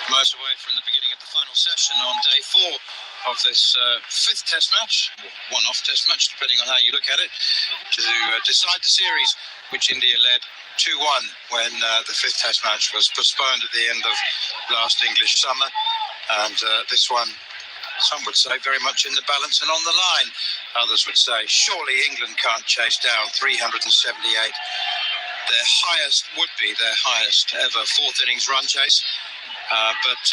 Miles away from the beginning of the final session on day 4 of this fifth test match, one-off test match, depending on how you look at it, to decide the series, which India led 2-1 when the fifth test match was postponed at the end of last English summer. And this one, some would say, very much in the balance and on the line. Others would say, surely England can't chase down 378. Their highest would be their highest ever fourth innings run chase. But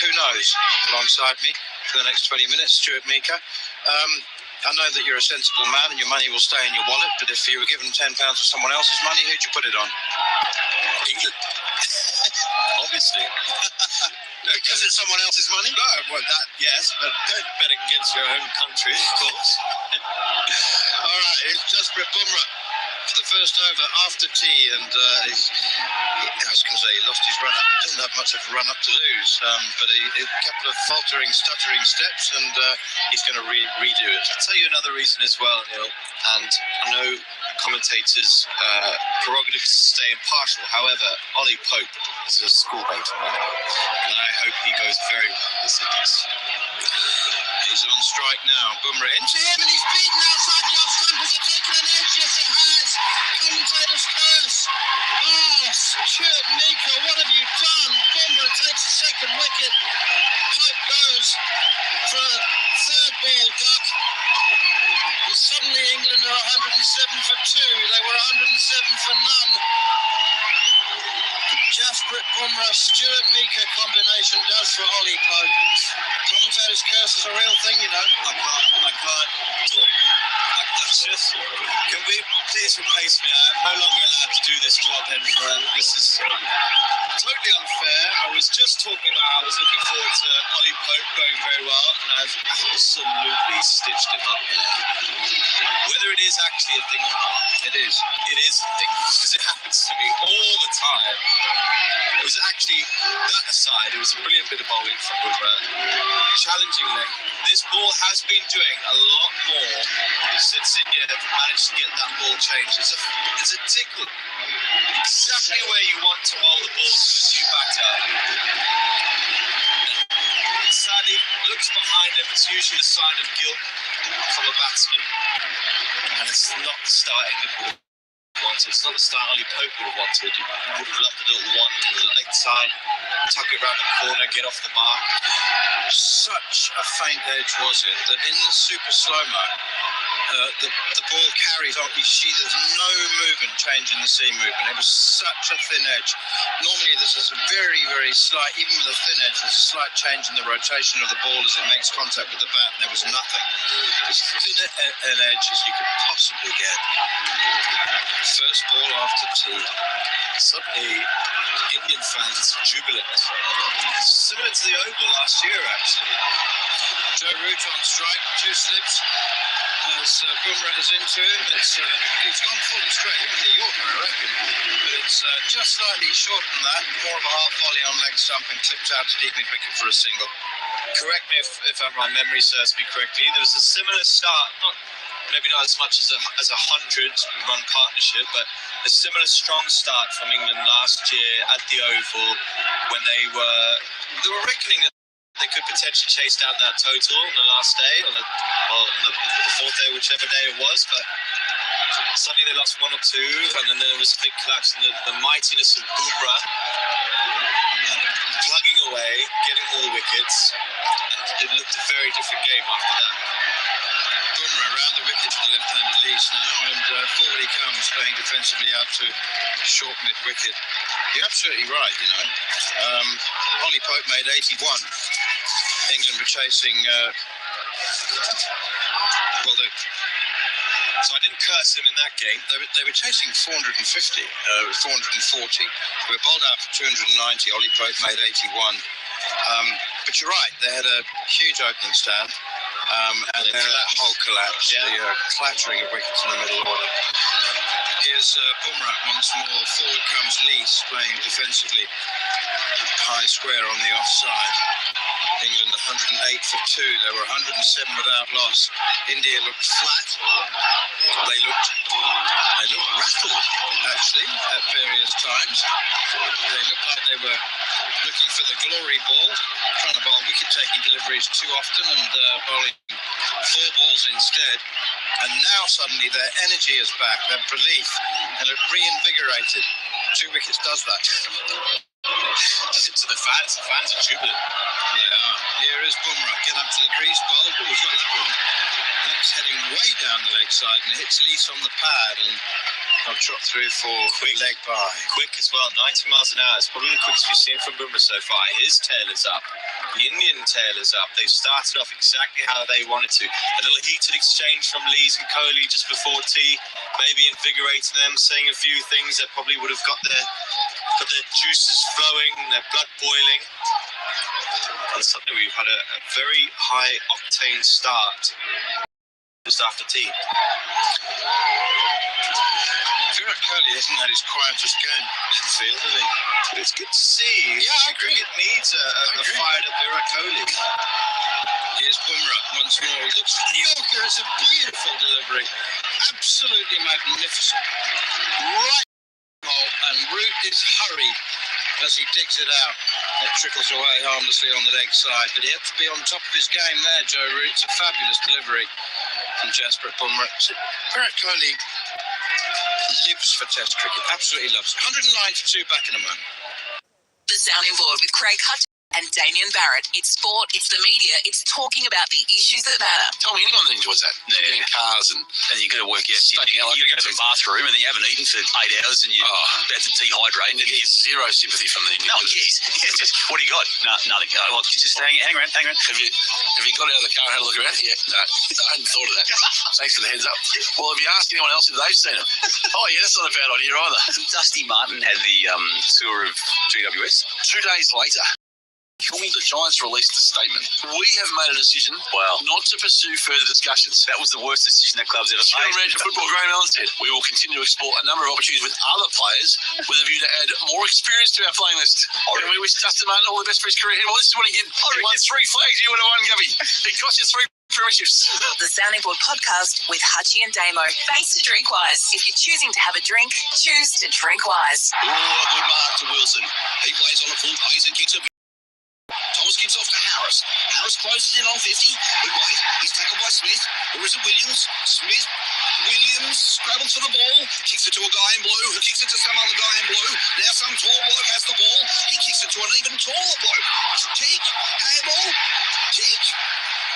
who knows? Alongside me for the next 20 minutes, Stuart Meaker. I know that you're a sensible man and your money will stay in your wallet, but if you were given £10 for someone else's money, who'd you put it on? England. Obviously. Because it's someone else's money? No, well, that, yes, but don't bet against your own country, of course. All right, it's Jasprit Bumrah for the first over after tea, and I was going to say he lost his run-up. He doesn't have much of a run-up to lose, but a couple of faltering, stuttering steps, and he's going to redo it. I'll tell you another reason as well, Neil, and I know commentators' prerogative is to stay impartial. However, Ollie Pope is a schoolmate of mine, and I hope he goes very well this innings. He's on strike now. Bumrah into him, and he's beaten outside the off stump. Has it taken an edge? Yes, it has. Commentator's curse. Oh, Stuart Meaker, what have you done? Bumrah takes the second wicket. Pope goes for a third ball duck. And suddenly England are 107 for 2. They were 107 for none. Jasprit Bumrah, Stuart Meaker combination does for Ollie Pope. Commentator's curse is a real thing, you know. I can't talk. That's just, can we please replace me? I'm no longer allowed to do this job anymore. This is totally unfair. I was just talking about how I was looking forward to Ollie Pope going very well, and I've absolutely stitched him up. Whether it is actually a thing or not, it is. It is a thing, because it happens to me all the time. It was actually, that aside, it was a brilliant bit of bowling from Bumrah. Challengingly, this ball has been doing a lot more since India have managed to get that ball changed. It's a tickle. Exactly where you want to bowl the ball to as you batter. Sadly, looks behind him. It's usually a sign of guilt from a batsman. And it's not the starting that would have wanted. It's not the start Ollie Pope would have wanted. He would have loved a little one on the leg side, tuck it around the corner, get off the mark. Such a faint edge was it that in the super slow-mo, the ball carries on. You see there's no movement change in the seam movement. It was such a thin edge. Normally this is a very, very slight, even with a thin edge, there's a slight change in the rotation of the ball as it makes contact with the bat, and there was nothing. As thin an edge as you could possibly get. First ball after tea. Suddenly, Indian fans jubilant. Similar to the Oval last year, actually. Joe Root on strike, 2 slips. As Bumrah is into him, he's gone full and straight, even the Yorker, I reckon. But it's just slightly shorter than that, more of a half volley on leg stump and clipped out to deep mid wicket for a single. Correct me if my memory serves me correctly. There was a similar start, maybe not as much as a 100-run partnership, but a similar strong start from England last year at the Oval when they were reckoning that they could potentially chase down that total on the last day, on the fourth day, whichever day it was, but suddenly they lost 1 or 2, and then there was a big collapse in the mightiness of Bumrah plugging away, getting all the wickets, and it looked a very different game after that. Bumrah around the wicket for the left-handed Lees now, and forward he comes, playing defensively out to short mid-wicket. You're absolutely right, you know. Ollie Pope made 81. England were chasing, so I didn't curse him in that game. They were chasing 450, 440. They were bowled out for 290. Ollie Pope made 81. But you're right, they had a huge opening stand. And then that whole collapse, the clattering of wickets in the middle order. Here's Bumrah once more. Forward comes Lees, playing defensively. High square on the offside. England 108 for 2. They were 107 without loss. India looked flat. They looked rattled, actually, at various times. They looked like they were looking for the glory ball, trying to bowl wicket-taking deliveries too often and bowling 4 balls instead. And now suddenly their energy is back, their belief, and it reinvigorated. 2 wickets does that. To the fans are jubilant. Yeah, here is Bumrah. Get up to the crease, bowled. Oh, he's got that one. That's heading way down the leg side and hits Lees on the pad, and I'll trot through for quick leg by. Quick as well, 90 miles an hour. It's probably the quickest we've seen from Bumrah so far. His tail is up. The Indian tail is up. They've started off exactly how they wanted to. A little heated exchange from Lees and Kohli just before tea, maybe invigorating them, saying a few things that probably would have got their juices flowing, their blood boiling. And suddenly we've had a very high octane start just after tea. Virat Kohli hasn't had his quietest game, doesn't feel, does he? But it's good to see. Yeah, I agree. It needs a fired up Virat Kohli. Here's Bumrah once more. He looks for the Yorker. It's a beautiful delivery. Absolutely magnificent. Right ball, and Root is hurried as he digs it out. It trickles away harmlessly on the leg side, but he had to be on top of his game there, Joe Root. It's a fabulous delivery from Jasprit Bumrah. So Virat Kohli lives for Test cricket, absolutely loves it. 192 back in a moment. The Sounding Board with Craig Hutton and Damien Barrett. It's sport, it's the media, it's talking about the issues that matter. Tell me, anyone that enjoys that, getting in cars and you got to work. Yes, you got to go to the bathroom and then you haven't eaten for 8 hours and you're about to dehydrate. And you get zero sympathy from the. No, yes. Just what do you got? No, nothing. Well, just hang around. Have you got out of the car and had a look around? Yeah, no, I hadn't thought of that. Thanks for the heads up. Well, have you asked anyone else if they've seen it? Oh yeah, that's not a bad idea either. Dusty Martin had the tour of GWS. 2 days later, the Giants released a statement. We have made a decision not to pursue further discussions. That was the worst decision that club's ever General made. Manager of Football Graham Allen said, we will continue to explore a number of opportunities with other players with a view to add more experience to our playing list. And we wish Dustin Martin all the best for his career. Well, this is what he did. He won 3 flags. You would have won, Gubby. He cost you 3 premierships. The Sounding Board podcast with Hutchie and Damo. Thanks to Drinkwise. If you're choosing to have a drink, choose to drink wise. Oh, good mark to Wilson. He plays on a full pace and kicks a Thomas gives off to Harris. Harris closes in on 50. Good way. He's tackled by Smith. Or is it Williams? Williams scrabbles for the ball. Kicks it to a guy in blue who kicks it to some other guy in blue. Now some tall bloke has the ball. He kicks it to an even taller bloke. Kick. Handball. Kick.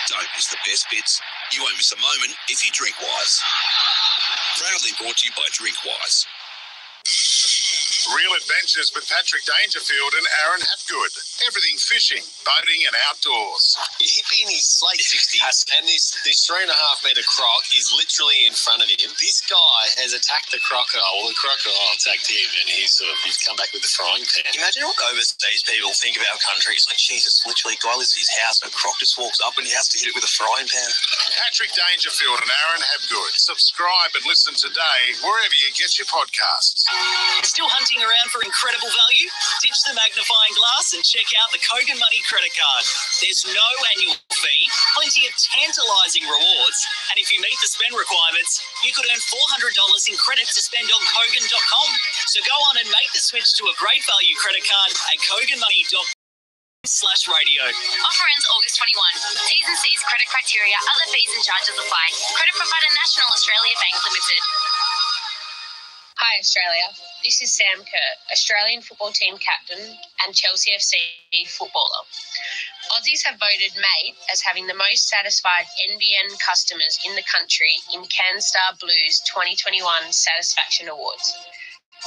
Don't miss the best bits. You won't miss a moment if you drink Wise. Proudly brought to you by Drinkwise. Real Adventures with Patrick Dangerfield and Aaron Hapgood. Everything fishing, boating and outdoors. He'd be in his late 60s, and this 3.5 metre croc is literally in front of him. This guy has attacked the crocodile. Well, the crocodile attacked him, and he's come back with the frying pan. Imagine what overseas people think of our country. It's like, Jesus, literally, a guy lives in his house, and a croc just walks up, and he has to hit it with a frying pan. Patrick Dangerfield and Aaron Hapgood. Subscribe and listen today wherever you get your podcasts. Still hunting around for incredible value? Ditch the magnifying glass and check out the Kogan Money credit card. There's no annual fee, plenty of tantalising rewards, and if you meet the spend requirements, you could earn $400 in credit to spend on Kogan.com. So go on and make the switch to a great value credit card at KoganMoney.com/radio. Offer ends August 21. T's and C's credit criteria, other fees and charges apply. Credit provider National Australia Bank Limited. Hi Australia, this is Sam Kerr, Australian football team captain and Chelsea FC footballer. Aussies have voted Mate as having the most satisfied NBN customers in the country in CanStar Blues 2021 Satisfaction Awards.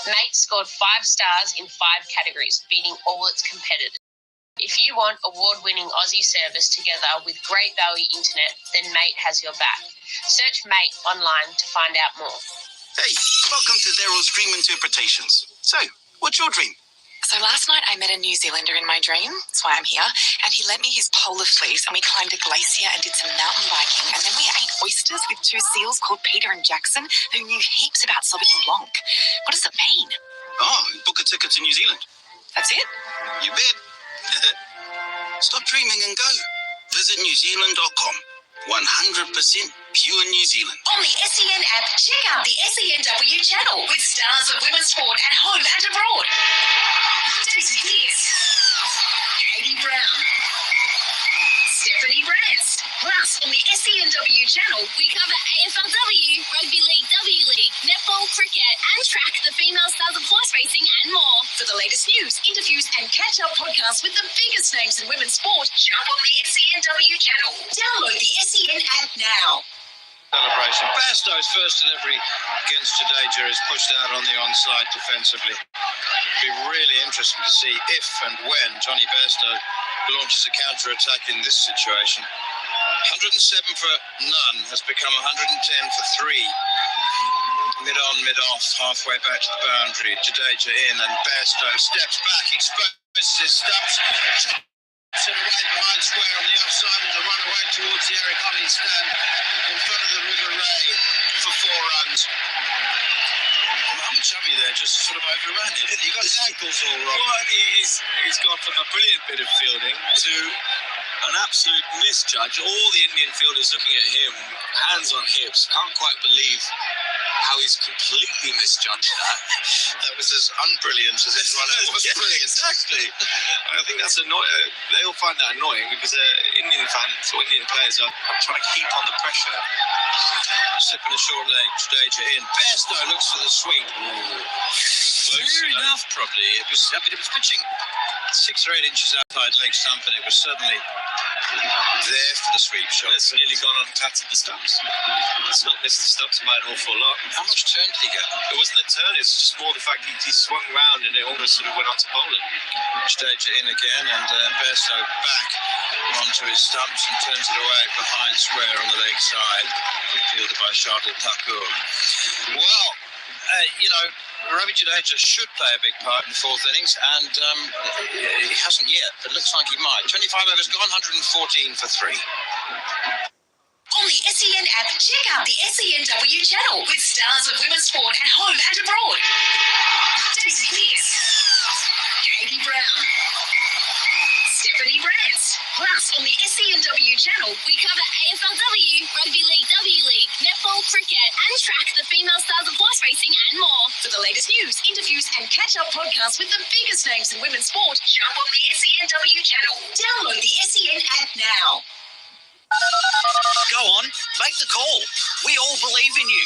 Mate scored 5 stars in 5 categories, beating all its competitors. If you want award-winning Aussie service together with great value internet, then Mate has your back. Search Mate online to find out more. Hey, welcome to Daryl's Dream Interpretations. So, what's your dream? So last night I met a New Zealander in my dream, that's why I'm here, and he lent me his polar fleece and we climbed a glacier and did some mountain biking, and then we ate oysters with 2 seals called Peter and Jackson who knew heaps about Sauvignon Blanc. What does it mean? Oh, book a ticket to New Zealand. That's it? You bet. Stop dreaming and go. Visit newzealand.com. 100% pure New Zealand. On the SEN app, check out the SENW channel with stars of women's sport at home and abroad. Daisy Pearce, Katie Brown, Stephanie Brance. Plus, on the SENW channel, we cover AFLW, Rugby League, W League, netball, cricket, and track the female stars of horse racing and more. For the latest news, interviews, and catch-up podcasts with the biggest names in women's sport, jump on the SENW channel. Download the SEN app now. Celebration. Bairstow's first delivery against Jadeja is pushed out on the onside defensively. It'll be really interesting to see if and when Johnny Bairstow launches a counter-attack in this situation. 107 for none has become 110 for 3. Mid-on, mid-off, halfway back to the boundary. Jadeja in and Bairstow steps back, exposes his stumps, chops it away behind square on the offside and to run away towards the Eric Holly stand in front of the River Ray for 4 runs. Mohamed Shami there just sort of overran it. He got his ankles all wrong. Well, he's gone from a brilliant bit of fielding to an absolute misjudge. All the Indian fielders looking at him, hands on hips, can't quite believe how he's completely misjudged that. That was as unbrilliant as anyone else was brilliant. Exactly. I think that's annoying. They'll find that annoying because Indian fans or Indian players are trying to keep on the pressure. Slipping a short leg, Jadeja in. Bairstow looks for the sweep. Fair enough, probably. It was pitching 6 or 8 inches outside leg stump, and it was certainly there for the sweep shot. It's nearly gone on tatted the stumps. It's not missed the stumps by an awful lot. How much turn did he get? It wasn't a turn, it's just more the fact he swung round and it almost sort of went on to bowling. Jadeja in again, and Bairstow back onto his stumps and turns it away behind square on the leg side, fielded by Shardul Thakur. Well, Ravi Jadeja should play a big part in the 4th innings, and he hasn't yet, but looks like he might. 25 overs gone, 114 for 3. On the SEN app, check out the SENW channel with stars of women's sport at home and abroad. Daisy Pearce, Katie Brown, Stephanie Brance. Plus, on the SENW channel, we cover AFLW, Rugby League, W League, netball, cricket, and track the female stars of horse racing and more. For the latest news, interviews, and catch-up podcasts with the biggest names in women's sport, jump on the SENW channel. Download the SEN app now. Go on, make the call. We all believe in you.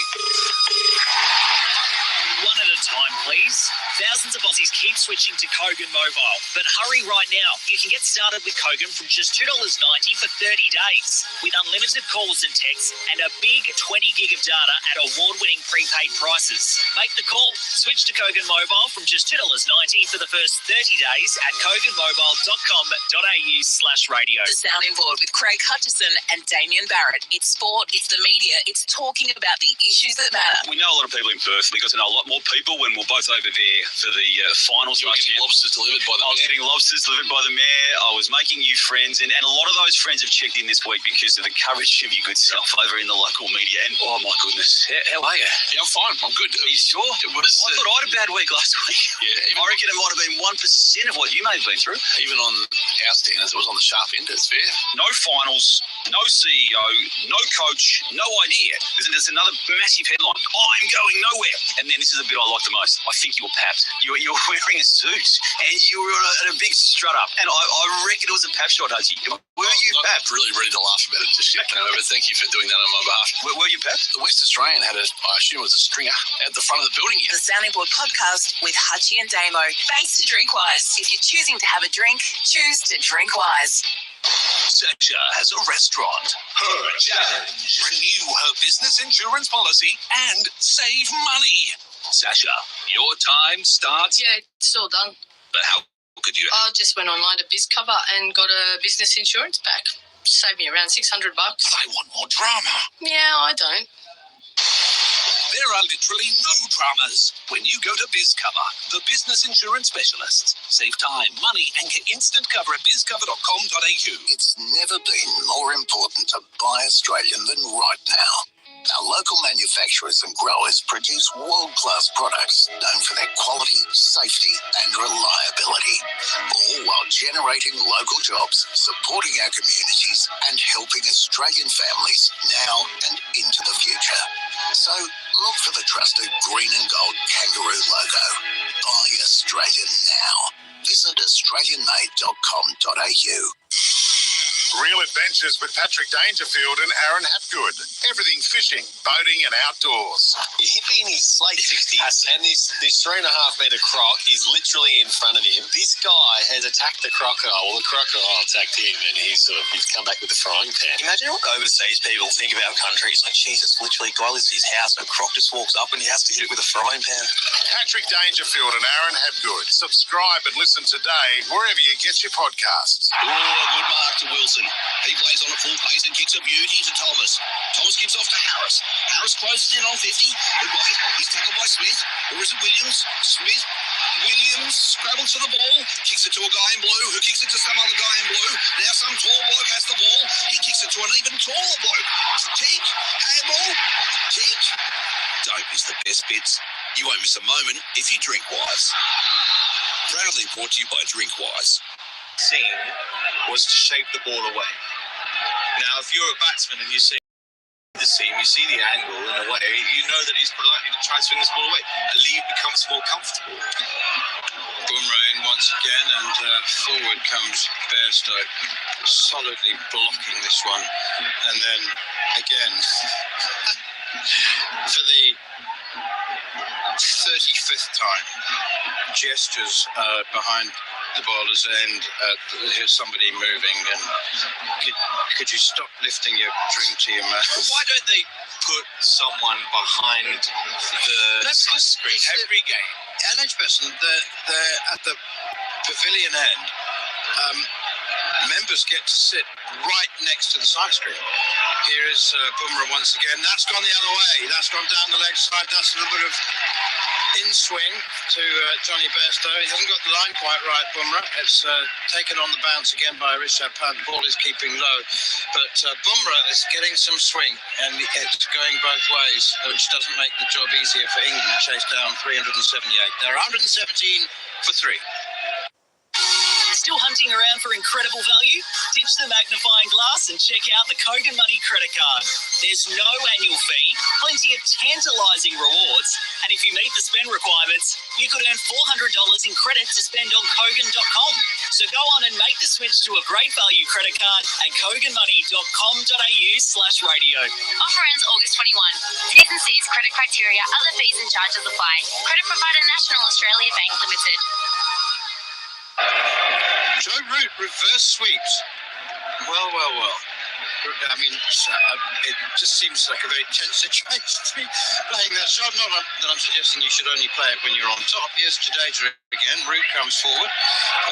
One at a time, please. Thousands of Aussies keep switching to Kogan Mobile. But hurry right now. You can get started with Kogan from just $2.90 for 30 days. With unlimited calls and texts and a big 20 gig of data at award-winning prepaid prices. Make the call. Switch to Kogan Mobile from just $2.90 for the first 30 days at koganmobile.com.au/radio. The Sounding Board with Craig Hutchison and Damien Barrett. It's sport, it's the media, it's talking about the issues that matter. We know a lot of people in Perth. We got to know a lot more people when we were both over there for the finals. You were getting lobsters delivered by the I was mayor. getting lobsters delivered by the mayor. I was making new friends, and a lot of those friends have checked in this week because of the coverage of your good self over in the local media. And oh my goodness, how are you? Yeah, I'm fine. I'm good. Are you sure? It was, I thought I had a bad week last week. Yeah, I reckon it might have been 1% of what you may have been through. even on our standards, it was on the sharp end. It's fair. No finals, no CEO, no coach, no idea. Isn't this another massive headline? I'm going nowhere. And then this is the bit I like the most. I think you were papped. You were wearing a suit and you were at a big strut up. And I reckon it was a pap shot, Hutchie. Were you papped? I'm really ready to laugh about it just yet. But thank you for doing that on my behalf. Were you papped? The West Australian had I assume it was a stringer at the front of the building here. The Sounding Board podcast with Hutchie and Damo. Thanks to Drinkwise. If you're choosing to have a drink, choose to drink wise. Sasha has a restaurant. Her challenge. Renew her business insurance policy and save money. Sasha, your time starts. Yeah, it's all done. But how could you? I just went online to BizCover and got a business insurance back. Saved me around $600. I want more drama. Yeah, I don't. There are literally no dramas when you go to BizCover, the business insurance specialists. Save time, money, and get instant cover at bizcover.com.au. It's never been more important to buy Australian than right now. Our local manufacturers and growers produce world-class products known for their quality, safety and reliability, all while generating local jobs, supporting our communities and helping Australian families now and into the future. So look for the trusted green and gold kangaroo logo. Buy Australian now. Visit australianmade.com.au. Real Adventures with Patrick Dangerfield and Aaron Hapgood. Everything fishing, boating and outdoors. He'd be in his late 60s, and this 3.5 metre croc is literally in front of him. This guy has attacked the crocodile, or the crocodile attacked him, and he's come back with a frying pan. Imagine what overseas people think about countries like, Jesus, literally, guy lives in his house and a croc just walks up and he has to hit it with a frying pan. Patrick Dangerfield and Aaron Hapgood. Subscribe and listen today wherever you get your podcasts. Oh, good mark to Wilson. He plays on a full pace and kicks a beauty to Thomas. Thomas gives off to Harris. Harris closes in on 50. But wait, he's tackled by Smith. Or is it Williams? Williams scrabbles for the ball. Kicks it to a guy in blue who kicks it to some other guy in blue. Now some tall bloke has the ball. He kicks it to an even taller bloke. Kick. Handball. Kick. Don't miss the best bits. You won't miss a moment if you drink Wise. Proudly brought to you by Drinkwise. Scene was to shape the ball away. Now, if you're a batsman and you see the seam, you see the angle in a way, you know that he's likely to try and swing this ball away. A lead becomes more comfortable. Bumrah in once again, and forward comes Bairstow, solidly blocking this one. And then again, for the 35th time, gestures behind the bowler's end. Here's somebody moving, and could you stop lifting your drink to your mouth? Why don't they put someone behind the screen every game? At Edgbaston, they're at the pavilion end. Members get to sit right next to the side screen. Here is Bumrah once again. That's gone the other way. That's gone down the leg side. That's a little bit of in swing to Johnny Bairstow. He hasn't got the line quite right, Bumrah. It's taken on the bounce again by Rishabh Pant. The ball is keeping low. But Bumrah is getting some swing, and it's going both ways, which doesn't make the job easier for England to chase down 378. They're 117 for 3. Still hunting around for incredible value? Ditch the magnifying glass and check out the Kogan Money credit card. There's no annual fee, plenty of tantalising rewards, and if you meet the spend requirements, you could earn $400 in credit to spend on Kogan.com. So go on and make the switch to a great value credit card at koganmoney.com.au/radio. Offer ends August 21. T's and C's, credit criteria, other fees and charges apply. Credit provider National Australia Bank Limited. Joe Root reverse sweeps. Well. I mean, it just seems like a very tense situation to be playing that shot. Not that I'm suggesting you should only play it when you're on top. Here's Jadeja again. Root comes forward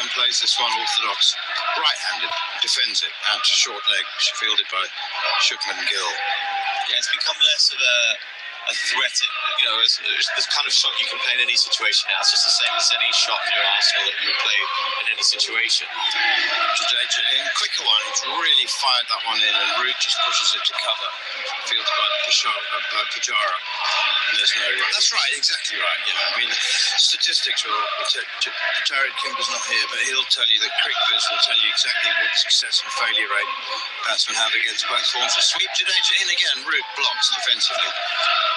and plays this one orthodox. Right-handed. Defends it out to short leg. Fielded by Shukman Gill. Yeah, it's become less of a threat, it's this kind of shot you can play in any situation now. It's just the same as any shot in your arsenal that you play in any situation. Jadeja in, quicker one. He's really fired that one in, and Root just pushes it to cover. Fielded by Pujara. And there's no run. That's right, exactly right. I mean, statistics will. Jared Kimber's not here, but he'll tell you, the CricViz will tell you exactly what success and failure rate batsmen have against both forms of sweep. Jadeja in again. Root blocks defensively.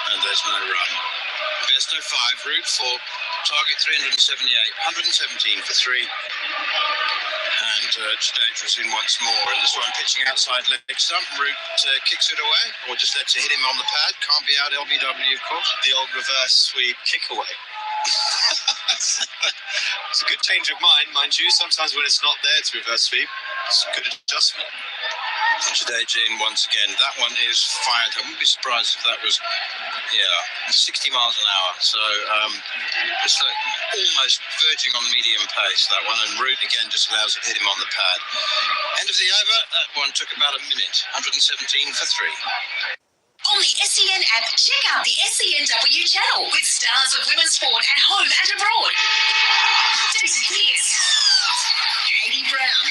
And there's no run. Bairstow 5, Root 4, target 378, 117 for 3. And Jadeja's in once more, and this one pitching outside leg stump. Root kicks it away, or just lets it hit him on the pad. Can't be out LBW, of course. The old reverse sweep kick away. It's a good change of mind you. Sometimes when it's not there to reverse sweep, it's a good adjustment. Jadeja in once again. That one is fired. I wouldn't be surprised if that was, 60 miles an hour. So it's like almost verging on medium pace, that one. And Root again just allows it to hit him on the pad. End of the over. That one took about a minute. 117 for 3. On the SEN app, check out the SENW channel with stars of women's sport at home and abroad. Daisy Pearce, Katie Brown,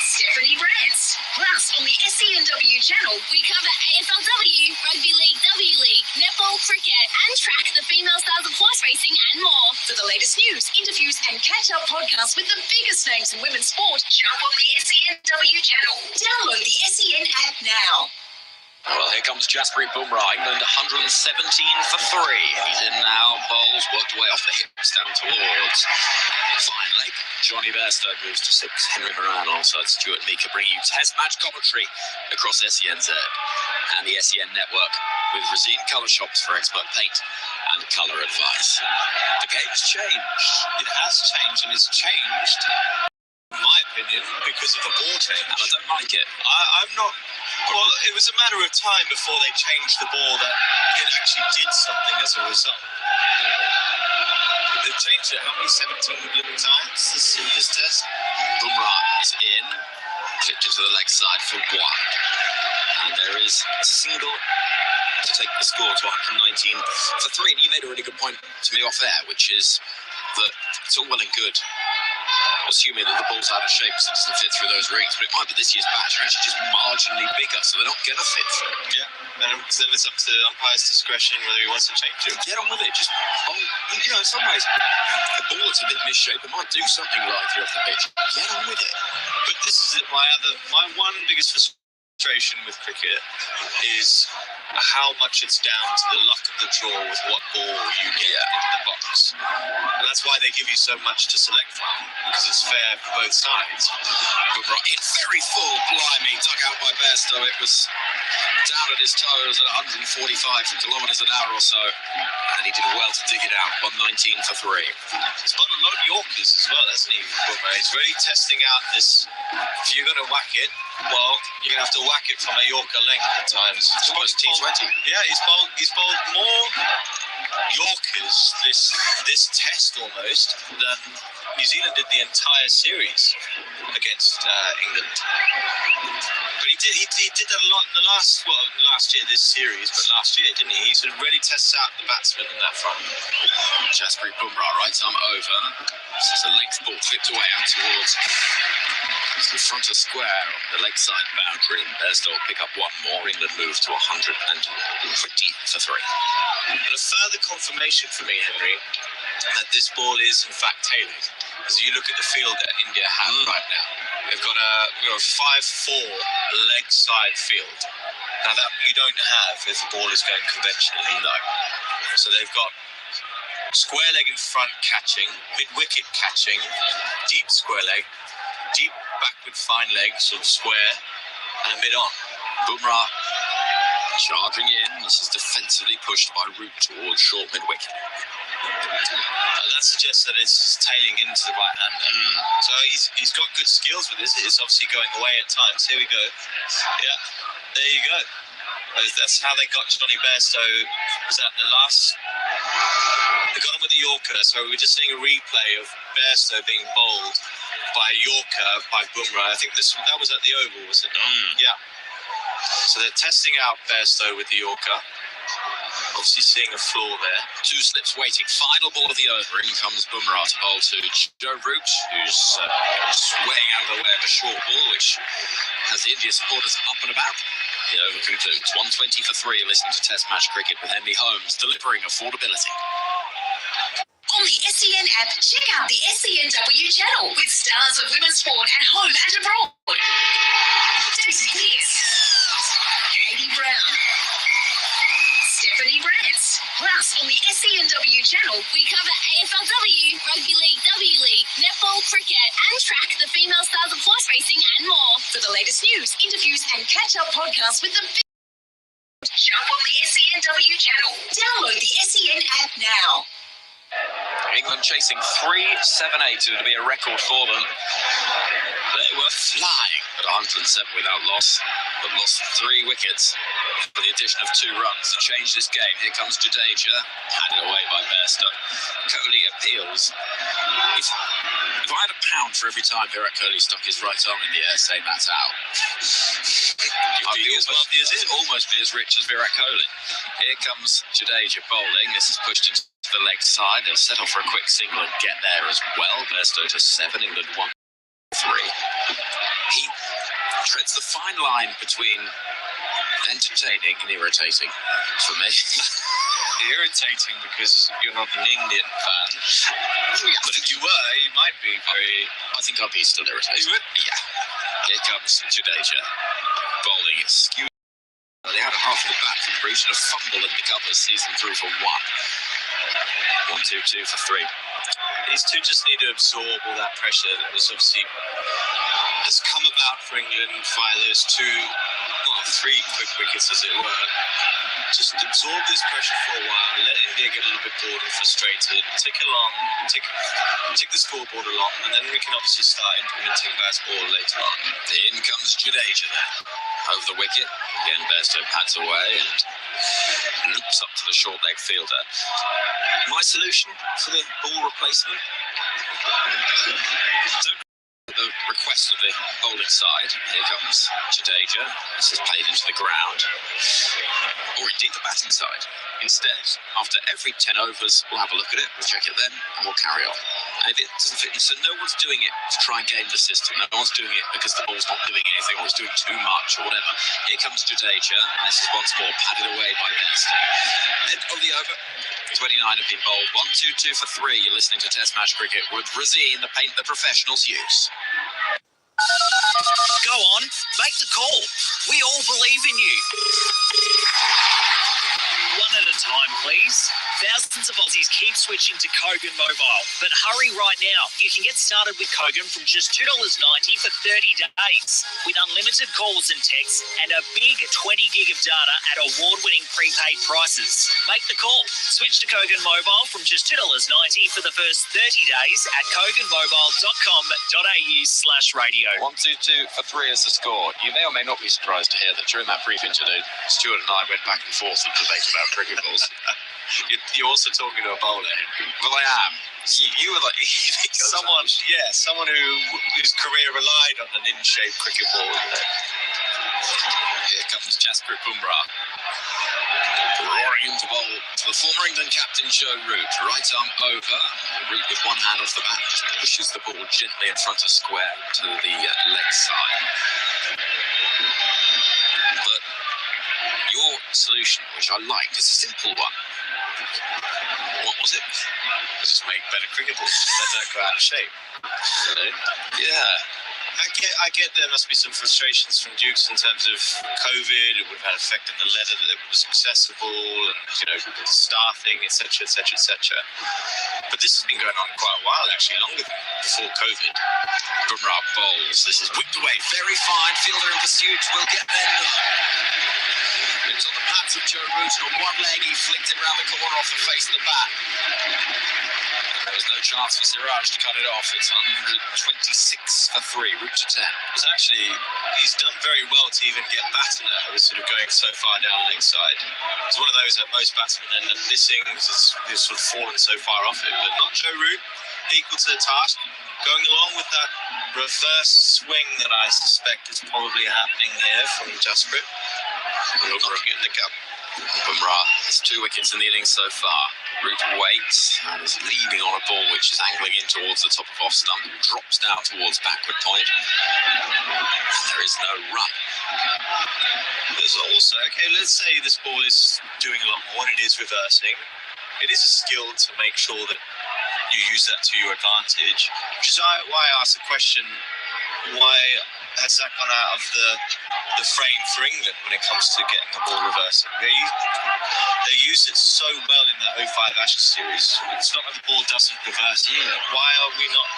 Stephanie Brown. France. Plus, on the SENW channel, We cover AFLW, Rugby League, W League, netball, cricket, and track the female stars of horse racing and more. for the latest news, interviews, and catch-up podcasts with the biggest names in women's sport, jump on the SENW channel. Download the SEN app now. Well, here comes Jasprit Bumrah. England 117 for 3. He's in now. Bowles worked away off the hips down towards fine leg. Johnny Bairstow moves to 6. Henry Moran alongside Stuart Meeker bringing you test match commentary across SENZ and the SEN network with Resine Colour Shops for expert paint and colour advice. The game's changed. It has changed, and it's changed, in my opinion, because of the ball change. And I don't like it. I'm not. Well, it was a matter of time before they changed the ball that it actually did something as a result. They've changed it how many? 17 million times this test? Bumrah is in, clipped into the leg side for 1. And there is a single to take the score to 119 for 3. And you made a really good point to me off air, which is that it's all well and good assuming that the ball's out of shape so it doesn't fit through those rings, but it might be this year's bats are actually just marginally bigger, so they're not going to fit through. Yeah, and then it's up to the umpire's discretion whether he wants to change it. Get on with it. Just, in some ways, a ball that's a bit misshapen might do something lively off the pitch. Get on with it. But this is my one biggest frustration with cricket is how much it's down to the luck of the draw with what ball you get in the box. And that's why they give you so much to select from, because it's fair for both sides. Bumrah in very full, blimey, dug out by Bairstow. It was down at his toes at 145 kilometres an hour or so, and he did well to dig it out. 119 for 3. He's got a lot of Yorkers as well, hasn't he, Bumrah? He's really testing out this. If you're going to whack it, well, you're going to have to whack it from a Yorker length at times. It's almost T20. Yeah, he's bowled more Yorkers this test almost than New Zealand did the entire series against England. But he did that a lot in the last year, this series, but last year, didn't he? He sort of really tests out the batsmen in that front. Jasprit Bumrah, right arm over. This is a length ball flipped away out towards the front of square on the leg side boundary. Bairstow will pick up 1 more. England move to 120 for 3. And a further confirmation for me, Henry, that this ball is in fact tailored. As you look at the field that India have right now, they've got a 5-4 leg side field. Now that you don't have if the ball is going conventionally low. So they've got square leg in front catching, mid wicket catching, deep square leg, deep backward fine leg, sort of square, and a mid on. Bumrah charging in. This is defensively pushed by Root towards short mid wicket. That suggests that it's tailing into the right hand. So he's got good skills with this. It's obviously going away at times. Here we go. Yeah, there you go. That's how they got Johnny Bairstow. Was that the last? They got him with the Yorker. So we're just seeing a replay of Bairstow being bowled by Yorker by Bumrah. I think that was at the Oval, was it? Yeah. So they're testing out Bairstow with the Yorker. Obviously seeing a flaw there. 2 slips waiting. Final ball of the over. In comes Bumrah to bowl to Joe Root, who's swaying out of the way of a short ball, which has the India supporters up and about. The over concludes 120 for 3. Listen to Test Match Cricket with Henry Holmes, delivering affordability. On the SEN app, check out the SENW channel with stars of women's sport at home and abroad. Daisy Pearce, Katie Brown, Stephanie Brance. Plus, on the SENW channel, we cover AFLW, Rugby League, W League, netball, cricket, and track the female stars of horse racing and more. For the latest news, interviews, and catch-up podcasts with the jump on the SENW channel. Download the SEN app now. England chasing 378. It would be a record for them. They were flying at 107 without loss, but lost 3 wickets for the addition of 2 runs to change this game. Here comes Jadeja, handed away by Bairstow. Kohli appeals. If I had £1 for every time Virat Kohli stuck his right arm in the air saying that's out, I'd be almost be as rich as Virat Kohli. Here comes Jadeja bowling. This is pushed into the leg side. They'll settle for a quick single and get there as well. Bairstow to 7, England 1-3. treads the fine line between entertaining and irritating for me. Irritating because you're not an Indian fan. But if you were, you might be very... I think I'd be still irritated. You would? Yeah. Here comes Jadeja. Bowling is skewed. They had a half of the bat from Bruce and a fumble in the covers, sees them through for 1. 1-2-2 for 3. These two just need to absorb all that pressure that was obviously has come about for England via those 3 quick wickets, as it were. Just absorb this pressure for a while, let India get a little bit bored and frustrated, tick the scoreboard along, and then we can obviously start implementing Baz ball later on. In comes Jadeja there. Over the wicket. Again, Bairstow pads away and loops up to the short leg fielder. My solution for the ball replacement? The request of the bowling side. Here comes Jadeja. This is played into the ground. Or indeed the batting side. Instead, after every 10 overs, we'll have a look at it, we'll check it then, and we'll carry on. And if it doesn't fit, so no one's doing it to try and game the system. No one's doing it because the ball's not doing anything or it's doing too much or whatever. Here comes Jadeja, and this is once more padded away by Bairstow. End of the over. 29 have been bowled. 1-2-2 for 3. You're listening to Test Match Cricket with Razeen, the paint the professionals use. Go on, make the call. We all believe in you. One at a time, please. Thousands of Aussies keep switching to Kogan Mobile, but hurry right now. You can get started with Kogan from just $2.90 for 30 days, with unlimited calls and texts and a big 20 gig of data at award-winning prepaid prices. Make the call. Switch to Kogan Mobile from just $2.90 for the first 30 days at koganmobile.com.au/radio. 1-2-2 for 3 is the score. You may or may not be surprised to hear that during that brief interlude, Stuart and I went back and forth with debate about cricket balls. You're also talking to a bowler. Well, I am. You were like someone whose career relied on an in-shape cricket ball. Here comes Jasprit Bumrah. Roaring into bowl to the former England captain Joe Root. Right arm over. Root with one hand off the bat pushes the ball gently in front of square to the leg side. But your solution, which I liked, is a simple one. What was it? Just make better cricket balls that don't go out of shape. Yeah. I get there must be some frustrations from Dukes in terms of COVID. It would have had an effect on the leather that it was accessible and staffing, etc., etc., etc. But this has been going on quite a while, actually, longer than before COVID. Bumrah bowls. This is whipped away. Very fine. Fielder in pursuit. Will get there. No. It was on the pads of Joe Root, and on one leg he flicked it round the corner off the face of the bat. There was no chance for Siraj to cut it off. It's 126 for 3, Root to 10. He's done very well to even get batsmen out of sort of going so far down leg side. It's one of those that most batsmen end up missing because he's sort of fallen so far off it. But not Joe Root, equal to the task. Going along with that reverse swing that I suspect is probably happening here from Jasprit. Looking at the cup. Bumrah has 2 wickets in the innings so far. Root waits and is leaning on a ball which is angling in towards the top of off stump and drops down towards backward point. And there is no run. There's also, let's say this ball is doing a lot more and it is reversing. It is a skill to make sure that you use that to your advantage, which is why I asked the question, why has that gone out of the frame for England when it comes to getting the ball reversing? They use it so well in that 05 Ashes series. It's not that the ball doesn't reverse either. Why are we not,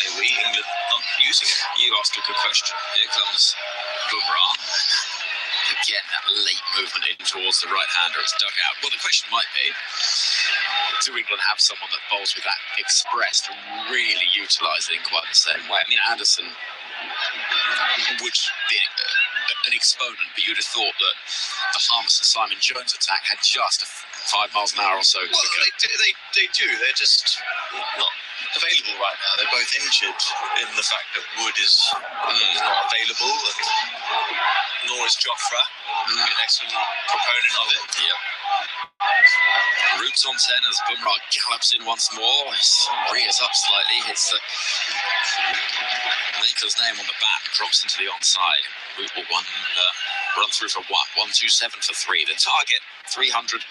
England, not using it? You asked a good question. Here comes Bumrah. Again, that late movement in towards the right-hander. It's dug out. Well, the question might be, do England have someone that bowls with that expressed and really utilise it in quite the same way? I mean, Anderson would be an exponent, but you'd have thought that the Harmos and Simon Jones attack had just 5 miles an hour or so. Well, they do. They're just not available right now. They're both injured in the fact that Wood is not available, and nor is Jofra, an excellent proponent of it. Yep. Root's on 10 as Bumrah gallops in once more. His rears up slightly, hits the Maker's name on the bat drops into the onside. Root will run through for 127 for 3. The target, 378.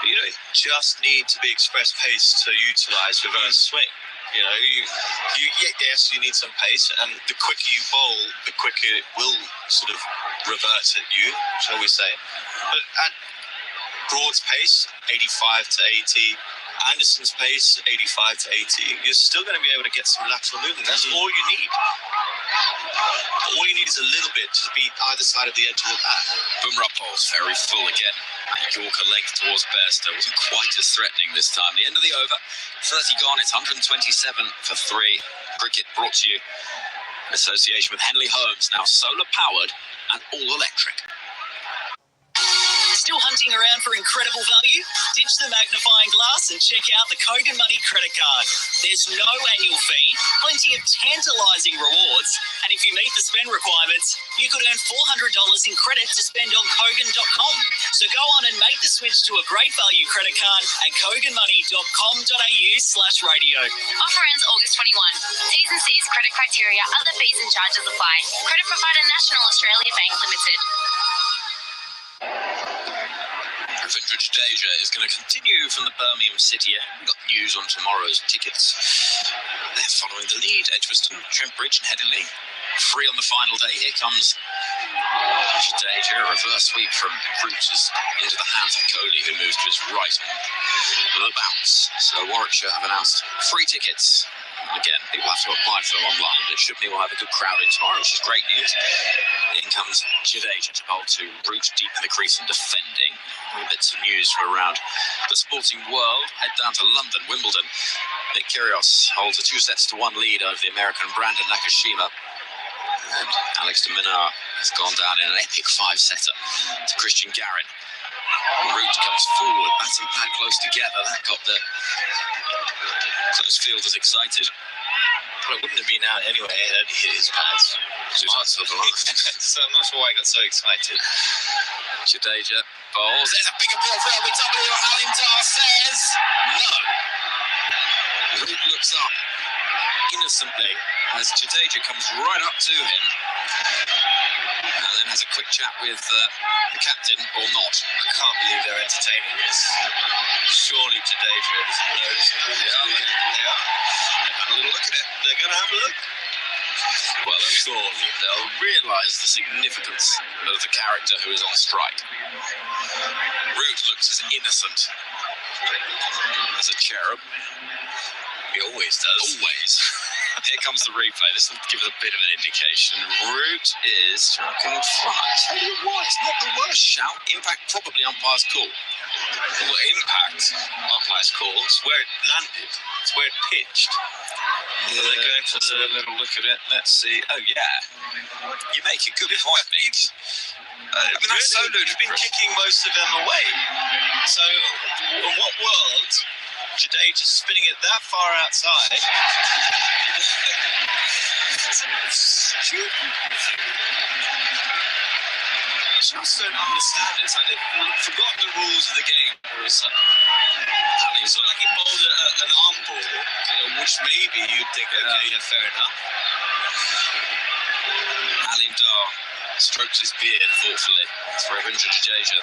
You don't just need to be express pace to utilise reverse swing. You know, yes, you need some pace, and the quicker you bowl, the quicker it will sort of revert at you, shall we say. But at Broad's pace, 85 to 80, Anderson's pace, 85 to 80, you're still going to be able to get some lateral movement. That's all you need. All you need is a little bit to be either side of the edge of the bat. Bumrah bowls very full again. Yorker length towards Bairstow wasn't quite as threatening this time. The end of the over, 30 gone. It's 127 for 3. Cricket brought to you in association with Henley Holmes, now solar powered and all electric. Still hunting around for incredible value? Ditch the magnifying glass and check out the Kogan Money credit card. There's no annual fee, plenty of tantalising rewards, and if you meet the spend requirements, you could earn $400 in credit to spend on Kogan.com. So go on and make the switch to a great value credit card at koganmoney.com.au/radio. Offer ends August 21. T's and C's, credit criteria, other fees and charges apply. Credit provider National Australia Bank Limited. Ravindra Jadeja is going to continue from the Birmingham City end. We've got news on tomorrow's tickets. They're following the lead. Edgbaston, Trentbridge and Headingley. Free on the final day. Here comes Jadeja. A reverse sweep from Root into the hands of Kohli, who moves to his right on the bounce. So Warwickshire have announced free tickets. Again, people have to apply for them online, but it should mean we'll have a good crowd in tomorrow, which is great news. In comes Jadeja to bowl to Root deep in the crease and defending. Bits of news from around the sporting world. Head down to London, Wimbledon. Nick Kyrgios holds a 2-1 lead over the American Brandon Nakashima. And Alex de Minaur has gone down in an epic 5-setter to Christian Garin. Root comes forward, batting pad close together. That got the close fielders excited. Well, it wouldn't have been out anyway had he hit his pads. So I'm not sure why I got so excited. Jadeja bowls. There's a bigger ball for LBW. Alim Dar says no. Root looks up innocently as Jadeja comes right up to him and then has a quick chat with the captain, or not. I can't believe they're entertaining this. Surely Jadeja knows. They are. Have a little look at it. They're going to have a look. Well, they'll realise the significance of the character who is on strike. Root looks as innocent as a cherub. He always does. Always. Here comes the replay. This will give us a bit of an indication. Root is striking front. Tell you what, it's not the worst shout. Impact probably umpire's call. Well, impact, umpire's call. It's where it landed. It's where it pitched. Yeah, let's have a little look at it. Let's see. Oh, yeah. You make a good point, mate. I mean, that's so ludicrous. You've been kicking most of them away. So, in what world, Jadeja spinning it that far outside? I just don't understand it. It's like they've forgotten the rules of the game. It's not like he bowled an arm ball, which maybe you'd think, okay, yeah, fair enough. Alim Dar strokes his beard thoughtfully. It's Ravindra Jadeja.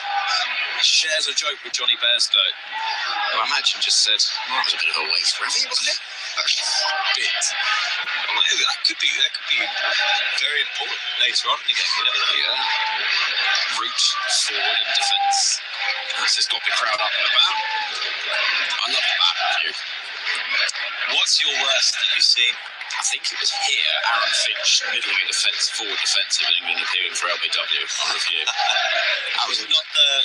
Shares a joke with Johnny Bairstow, who I imagine just said, well, that was a bit of a waste, Ravi, wasn't it? Bit. That could be very important later on in the game. You never know. Yeah. Root forward in defence. This has got the crowd up and about. I love the bat view. What's your worst that you've seen? I think it was here, Aaron Finch, middling a forward defensive in England, appearing for LBW on review. That was not the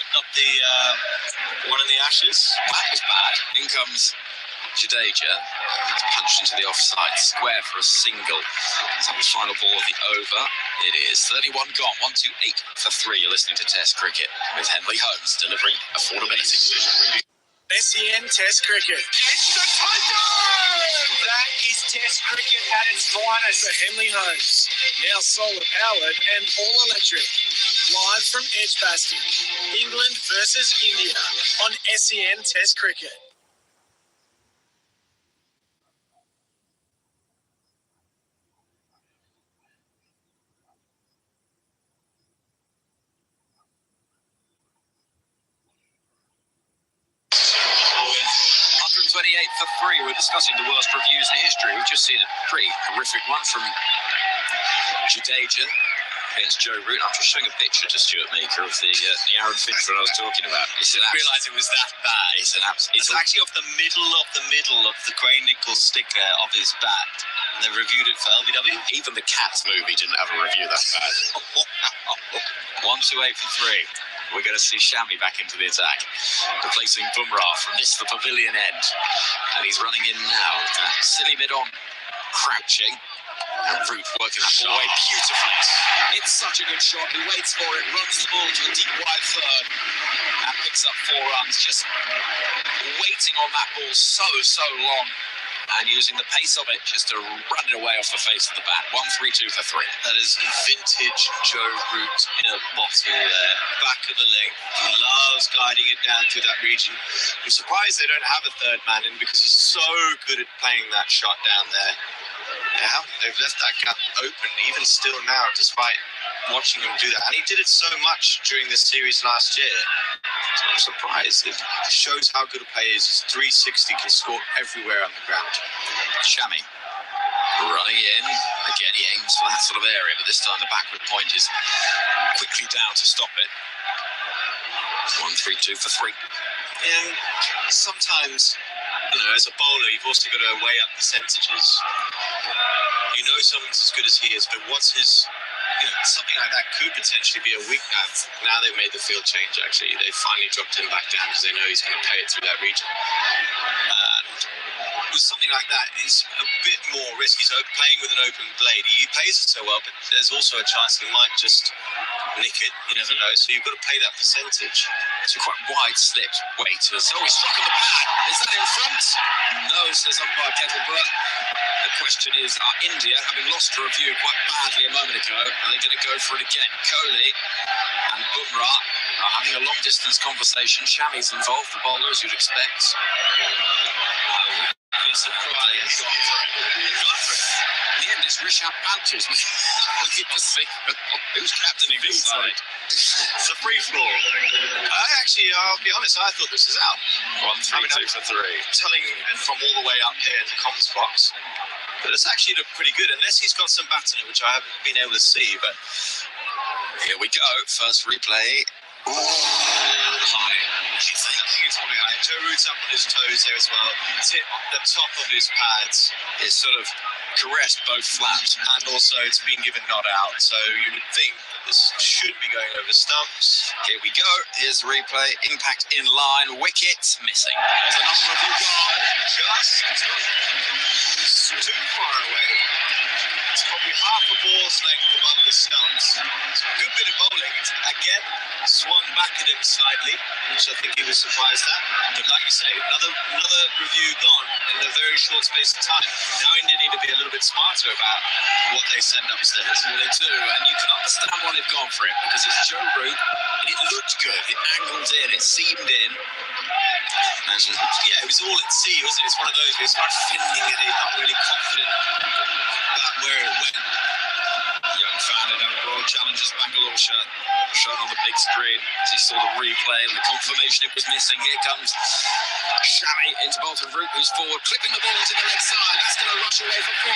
one in the Ashes. That was bad. In comes Jadeja. It's punched into the offside square for a single. It's the final ball of the over. It is 31 gone. 128 for 3. You're listening to Test Cricket with Henley Holmes delivering affordability. SEN Test Cricket. It's the Tigers! That is Test Cricket at its finest for Henley Holmes. Now solar powered and all electric. Live from Edgbaston. England versus India on SEN Test Cricket. 3, we're discussing the worst reviews in history. We've just seen a pretty horrific one from Jadeja against Joe Root. I'm just showing a picture to Stuart Meeker of the Aaron Finch that I was talking about. I didn't realise it was that bad. It's actually off the middle of the Grey Nichols sticker of his bat. And they reviewed it for LBW. Even the Cats movie didn't have a review that bad. 1-2-8 for 3. We're going to see Shami back into the attack, replacing Bumrah from the pavilion end. And he's running in now. Silly mid-on, crouching. And Root working that ball away beautifully. It's such a good shot. He waits for it, runs the ball to a deep wide third, and picks up 4 runs. Just waiting on that ball so long. And using the pace of it just to run it away off the face of the bat. 1-3-2 for 3. That is vintage Joe Root in a bottle there. Back of the leg. He loves guiding it down through that region. I'm surprised they don't have a third man in because he's so good at playing that shot down there. Yeah, they've left that gap open even still now, despite watching him do that. And he did it so much during this series last year. So I'm surprised. It shows how good a player he is. He's 360, can score everywhere on the ground. Shami running in. Again, he aims for that sort of area, but this time the backward point is quickly down to stop it. 1-3-2 for 3. And sometimes, as a bowler, you've also got to weigh up percentages. You know someone's as good as he is, but what's his... something like that could potentially be a weak now. Now they've made the field change, actually. They finally dropped him back down because they know he's going to play it through that region. And something like that is a bit more risky. So playing with an open blade, he plays it so well, but there's also a chance he might just nick it. You never know. So you've got to play that percentage. It's a quite wide slipped weight. Oh, he struck on the pad. Is that in front? No, says umpire Kettlebrook. The question is, are India, having lost a review quite badly a moment ago, are they going to go for it again? Kohli and Bumrah are having a long-distance conversation. Shami's involved, the bowler, as you'd expect. It's surprised. In the end, it's Rishabh Pant who's captaining this side. It's a free floor. I'll be honest, I thought this was out. 1-3-2 for 3. Telling from all the way up here in the comms box. But it's actually looked pretty good, unless he's got some bat in it, which I haven't been able to see. But here we go. First replay. High. I think it's probably high. Joe Root's up on his toes there as well. It's hit the top of his pads. It's sort of caressed both flaps. And also it's been given not out. So you would think this should be going over stumps. Here we go. Here's the replay. Impact in line. Wicket missing. There's another review gone. Just too far away. It's probably half a ball's length above the stumps. It's a good bit of bowling. It's, again, swung back at him slightly, which I think he was surprised at. But like you say, another review gone in a very short space of time. Now India need to be a little bit smarter about what they send upstairs. Well, they do, and you can understand why they've gone for it, because it's Joe Root, and it looked good. It angled in, it seamed in. And yeah, it was all at sea, wasn't it? It's one of those where you start feeling it, not really confident about where it went. Young fan in Royal Challengers Bangalore shirt shown on the big screen as he saw the replay and the confirmation it was missing. Here comes Shami into Bolton Root, who's forward, clipping the ball to the leg side. That's going to rush away for 4.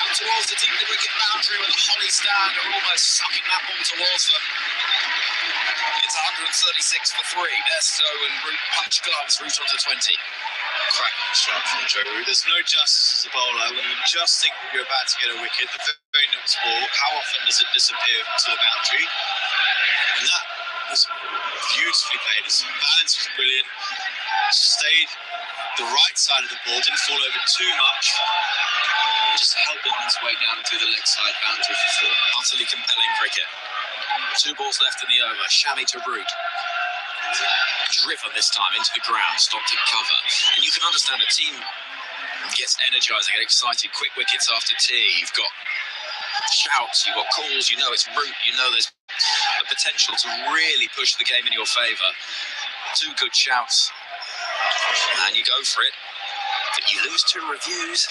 Out towards the deep wicket boundary where the Holly stand are almost sucking that ball towards them. It's 136 for 3. Nesto and Root punch gloves, Root onto 20. Cracking shot from Joe Root. There's no justice as a bowler. When you just think you're about to get a wicket, the very next ball, how often does it disappear to the boundary? And that was beautifully played. His balance was brilliant. Stayed the right side of the ball, didn't fall over too much. Just held it on its way down through the leg side boundary for 4. Utterly compelling cricket. 2 balls left in the over. Shami to Root. Driven this time into the ground, stopped at cover. And you can understand a team gets energised, get excited, quick wickets after tea. You've got shouts, you've got calls, you know it's Root, you know there's a potential to really push the game in your favour. 2 good shouts, and you go for it. But you lose 2 reviews.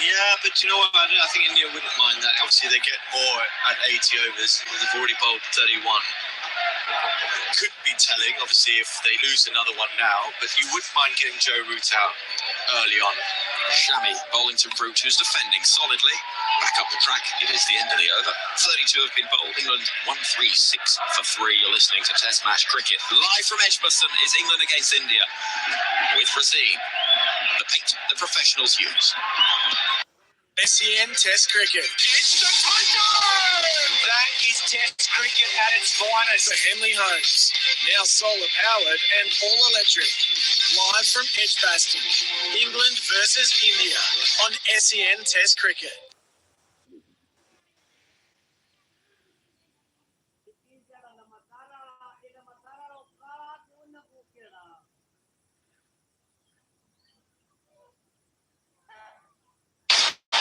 Yeah, but you know what? I think India wouldn't mind that. Obviously, they get more at 80 overs. They've already bowled 31. could be telling, obviously, if they lose another one now, but you wouldn't mind getting Joe Root out early on. Shammy bowling to Root, who's defending solidly. Back up the track. It is the end of the over. 32 have been bowled. England 136 for 3. You're listening to Test Match Cricket. Live from Edgbaston is England against India with Razeen. The paint the professionals use. SEN Test Cricket. It's the time! That is Test Cricket at its finest. For Henley Homes, now solar powered and all electric. Live from Edgbaston, England versus India on SEN Test Cricket.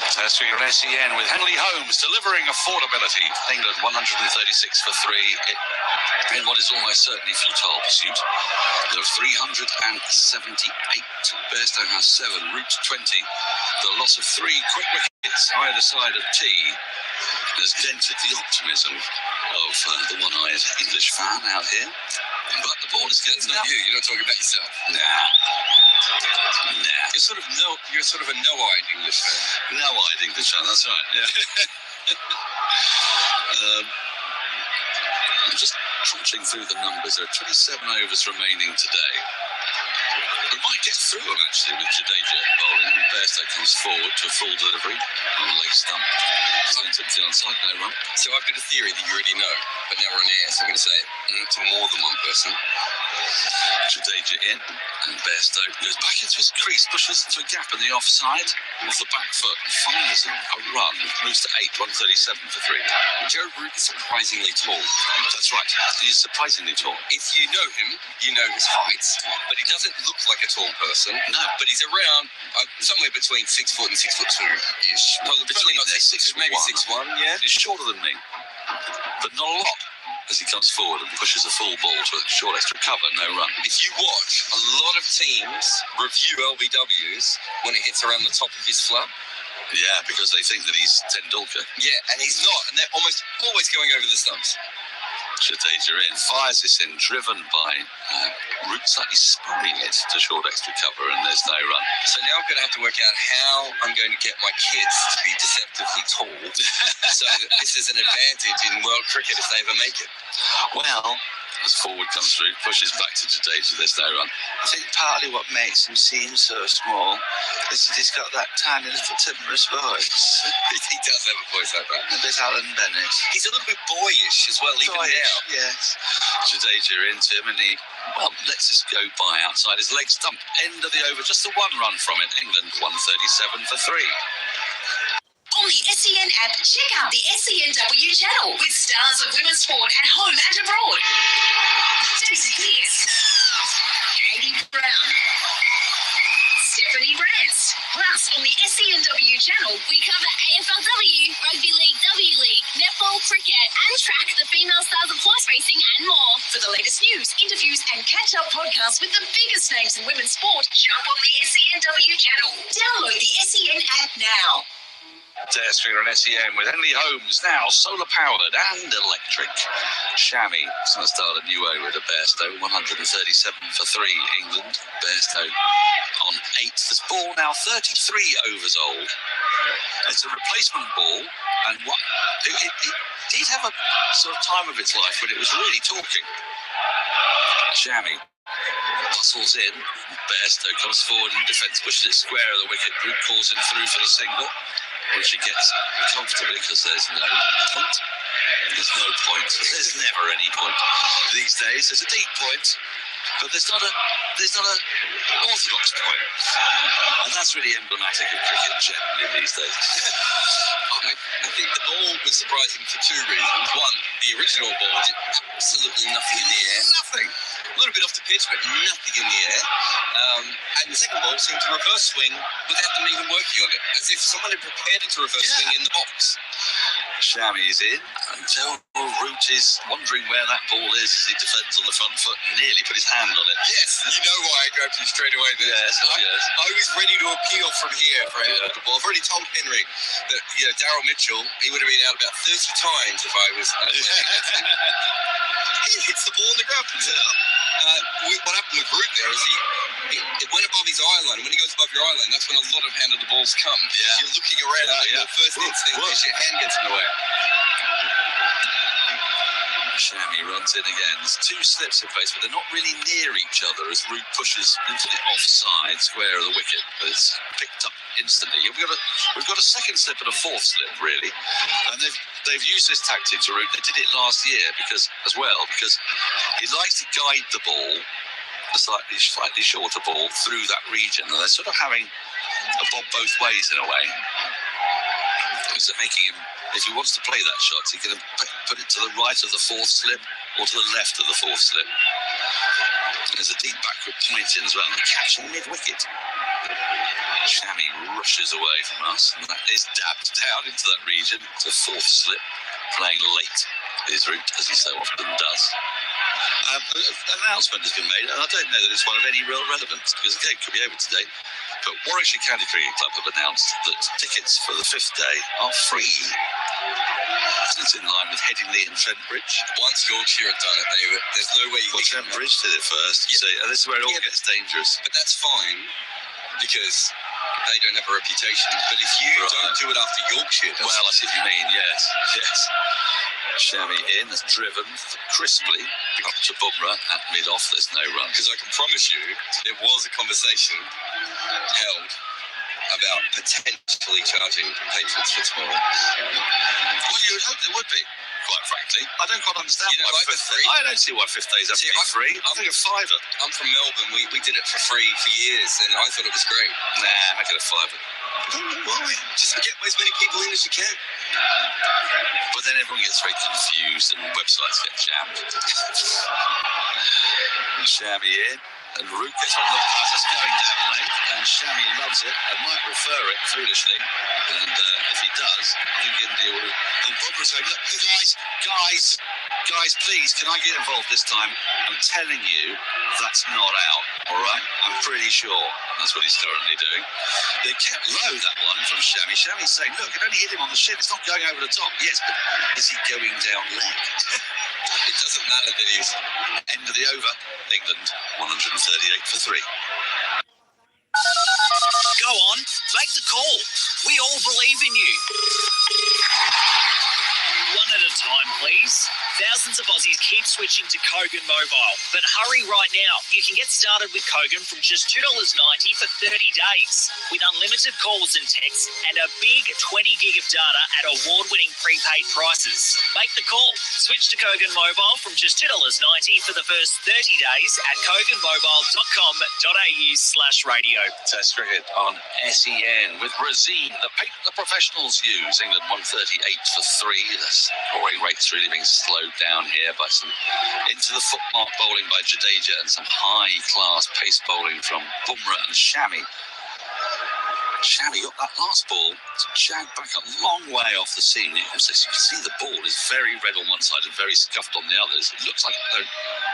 Test Cricket on SEN with Henley Homes delivering affordability. England 136 for 3 in what is almost certainly futile pursuit. There are 378. Bairstow has 7, Root 20. The loss of 3 quick wickets either side of tea has dented the optimism of the one-eyed English fan out here. But the ball is getting up. You're not talking about yourself. Nah. You're sort of a no-eyed English fan. No-eyed English fan, that's right. Yeah. I'm just crunching through the numbers. There are 27 overs remaining today. We might get through them actually with Jadeja bowling. Bairstow comes forward to a full delivery on the leg stump. Zone to the onside, no run. So I've got a theory that you already know, but now we're on air, so I'm going to say it to more than one person. Jadeja in, and Bairstow goes back into his crease, pushes into a gap in the offside, off the back foot, and finds a run, moves to 8, 137 for 3. Joe Root is surprisingly tall. That's right, he's surprisingly tall. If you know him, you know his height, but he doesn't look like a tall person. No. But he's around somewhere between 6 foot and 6 foot 2 ish. Well, Between not there, 6, maybe 6'1", yeah. He's shorter than me, but not a lot. As he comes forward and pushes a full ball to a short extra cover, no run. If you watch, a lot of teams review LBWs when it hits around the top of his flat. Yeah, because they think that he's Tendulkar. Yeah, and he's not, and they're almost always going over the stumps. Jadeja in, fires this in, driven by Root slightly spurring it to short extra cover, and there's no run. So now I'm going to have to work out how I'm going to get my kids to be deceptively tall, so that this is an advantage in world cricket if they ever make it. Well, as forward comes through, pushes back to Jadeja, there's no run. I think partly what makes him seem so small is that he's got that tiny little timorous voice. He does have a voice like that. A bit Alan Bennett. He's a little bit boyish as well, even now. Yes. Jadeja into him, and he, lets this go by outside his leg stump. End of the over, just the 1 run from it. England 137 for 3. On the SEN app, check out the SENW channel with stars of women's sport at home and abroad. Daisy Pierce, Katie Brown, Stephanie Brance. Plus, on the SENW channel, We cover AFLW, Rugby League, W League, netball, cricket, and track the female stars of horse racing and more. for the latest news, interviews, and catch-up podcasts with the biggest names in women's sport, jump on the SENW channel. Download the SEN app now. Test Cricket on SEN with Henley Homes, now solar powered and electric. Shammy is going to start a new over to Bairstow, 137 for 3 England. Bairstow on 8. This ball now 33 overs old. It's a replacement ball, and it did have a sort of time of its life when it was really talking. Shammy bustles in. Bairstow comes forward in defence, pushes it square of the wicket. Root calls him through for the single, which he gets comfortably because there's no point. There's no point. There's never any point these days. There's a deep point, but there's not a orthodox point, and that's really emblematic of cricket generally these days. I think the ball was surprising for 2 reasons. One, the original ball did absolutely nothing in the air. Nothing. A little bit off the pitch, but nothing in the air. And the second ball seemed to reverse swing without them even working on it, as if someone had prepared it to reverse swing in the box. Shammy's in until Root is wondering where that ball is as he defends on the front foot and nearly put his hand on it. Yes, you know why I grabbed you straight away there. Yes, yes. I was ready to appeal from here for a ball. I've already told Henry that Daryl Mitchell, he would have been out about 30 times if I was. He hits the ball in the ground, picks it up. What happened with Root there is it went above his eye line. When he goes above your eye line, that's when a lot of handed balls come. Because you're looking around and your first instinct is your hand gets in the way. Shami runs in again. There's two slips in place, but they're not really near each other as Root pushes into the offside square of the wicket. But it's picked up instantly. We've got a second slip and a fourth slip, really. And they've used this tactic to Root. They did it last year because he likes to guide the ball, a slightly shorter ball, through that region. And they're sort of having a bob both ways in a way. Because they're making him, if he wants to play that shot, he's going to put it to the right of the fourth slip or to the left of the fourth slip. And there's a deep backward point in as well, and the catch mid-wicket. Shami rushes away from us, and that is dabbed down into that region. It's a fourth slip, playing late his Root, as he so often does. An announcement has been made, and I don't know that it's one of any real relevance, because the game could be over today. But Warwickshire County Cricket Club have announced that tickets for the fifth day are free. It's in line with Headingley and Trent Bridge. Once Yorkshire had done it, there's no way you can... Trent Bridge did it first, so and this is where it all gets dangerous. But that's fine, because they don't have a reputation. But if you don't do it after Yorkshire... Well, I see what you mean, yes. Shami in, has driven crisply up to Bumrah at mid-off. There's no run. Because I can promise you, there was a conversation held about potentially charging patrons for tomorrow. Well, you would hope there would be, quite frankly. I don't quite understand why fifth day. I don't see why fifth days have to be free. I think a fiver. I'm from Melbourne. We did it for free for years, and I thought it was great. Nah, make it a fiver. Why? Just get as many people in as you can. But then everyone gets very confused and websites get jammed. Shami in, and Root gets on the pass, going down late, and Shami loves it and might refer it foolishly. And if he does, I think India will. And Bumrah's going, look, guys, please, can I get involved this time? I'm telling you, that's not out, all right? I'm pretty sure that's what he's currently doing. They kept low, that one from Shami. Shami's saying, look, it only hit him on the shin. It's not going over the top. Yes, but is he going down leg? It doesn't matter that he's... End of the over. England, 138 for 3. Go on, make the call. We all believe in you. One at a time, please. Thousands of Aussies keep switching to Kogan Mobile, but hurry right now. You can get started with Kogan from just $2.90 for 30 days, with unlimited calls and texts and a big 20 gig of data at award-winning prepaid prices. Make the call. Switch to Kogan Mobile from just $2.90 for the first 30 days at koganmobile.com.au/radio. Test cricket on SEN with Razeen, the paint the professionals use. England 138 for 3. The scoring rate's really being slowed down here by some into the footmark bowling by Jadeja and some high-class pace bowling from Bumrah and Shami. Shami got that last ball to jag back a long way off the seam. You can see the ball is very red on one side and very scuffed on the others. It looks like